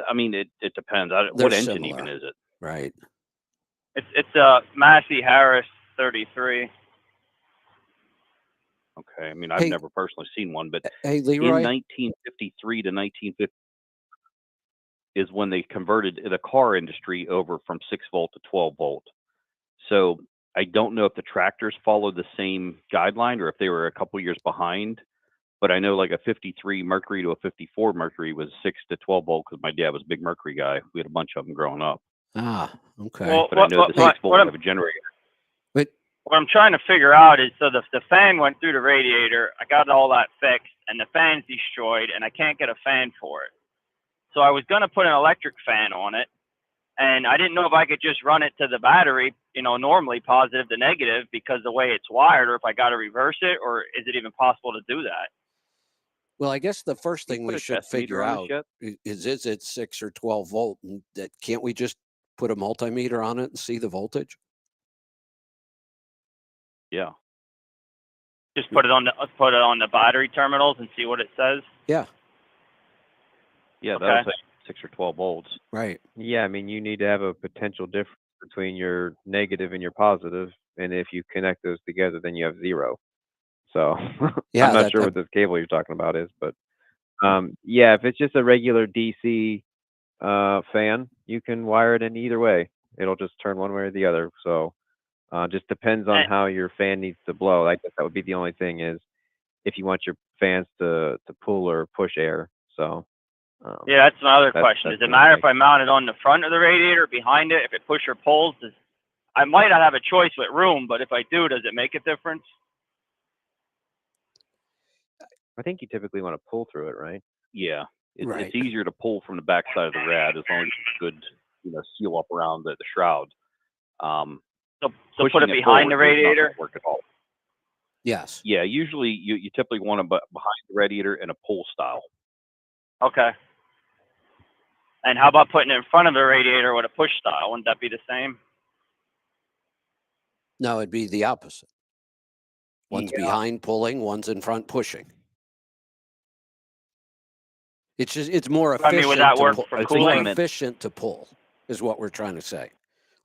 I mean, it depends. What engine even is it? Right. It's a Massey Harris 33. Okay. I mean, I've never personally seen one, but Leroy? In 1953 to 1950 is when they converted the car industry over from 6 volt to 12 volt. So I don't know if the tractors followed the same guideline or if they were a couple years behind. But I know like a 53 Mercury to a 54 Mercury was 6 to 12 volt because my dad was a big Mercury guy. We had a bunch of them growing up. Ah, okay. Well, but I know the 6 volt have a generator. What I'm trying to figure out is, so the fan went through the radiator. I got all that fixed, and the fan's destroyed, and I can't get a fan for it. So I was going to put an electric fan on it, and I didn't know if I could just run it to the battery, normally positive to negative because the way it's wired, or if I got to reverse it, or is it even possible to do that? Well, I guess the first thing we should figure out is it 6 or 12 volt, and that can't we just put a multimeter on it and see the voltage? Yeah. Just put it on the battery terminals and see what it says. Yeah. Yeah, Okay. that'll say 6 or 12 volts. Right. Yeah, I mean, you need to have a potential difference between your negative and your positive, and if you connect those together, then you have 0. So Yeah, I'm not sure what this cable you're talking about is, but yeah, if it's just a regular DC fan, you can wire it in either way. It'll just turn one way or the other. So just depends on how your fan needs to blow. I guess that would be the only thing is if you want your fans to pull or push air. So yeah, that's my other question. Does it matter if I mount it on the front of the radiator or behind it? If it push or pulls, I might not have a choice with room, but if I do, does it make a difference? I think you typically want to pull through it, right? Yeah. Right. It's easier to pull from the backside of the rad as long as it's good, seal up around the shroud. So put it behind the radiator? Work at all. Yes. Yeah, usually you typically want it behind the radiator in a pull style. Okay. And how about putting it in front of the radiator with a push style? Wouldn't that be the same? No, it'd be the opposite. One's behind pulling, one's in front pushing. It's more efficient. I mean, would that work for it's cooling? more efficient to pull, is what we're trying to say.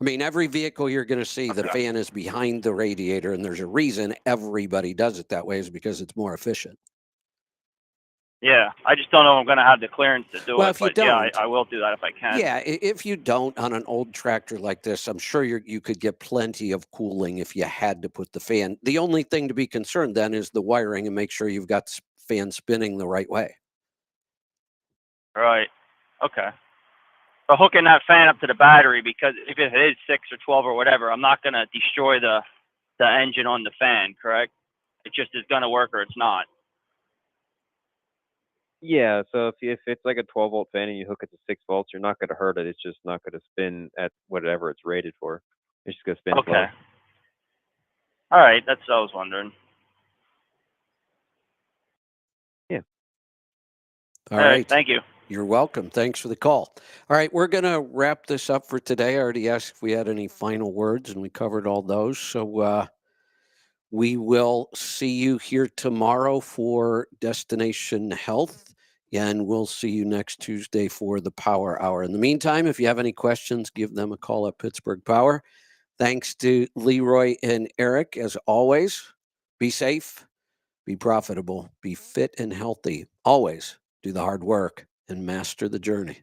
I mean, every vehicle you're going to see, the fan is behind the radiator, and there's a reason everybody does it that way is because it's more efficient. Yeah, I just don't know if I'm going to have the clearance to do Well, it. if you But yeah, don't- I will do that if I can. Yeah, if you don't on an old tractor like this, I'm sure you could get plenty of cooling if you had to put the fan. The only thing to be concerned then is the wiring and make sure you've got the fan spinning the right way. Right. Okay. So hooking that fan up to the battery, because if it is 6 or 12 or whatever, I'm not going to destroy the engine on the fan, correct? It just is going to work or it's not. Yeah, so if it's like a 12 volt fan and you hook it to 6 volts, you're not going to hurt it. It's just not going to spin at whatever it's rated for. It's just going to spin slow. Okay. All right, that's what I was wondering. Yeah. All right. Thank you. You're welcome. Thanks for the call. All right, we're going to wrap this up for today. I already asked if we had any final words, and we covered all those. So we will see you here tomorrow for Destination Health, and we'll see you next Tuesday for the Power Hour. In the meantime, if you have any questions, give them a call at Pittsburgh Power. Thanks to Leroy and Eric, as always. Be safe, be profitable, be fit and healthy. Always do the hard work and master the journey.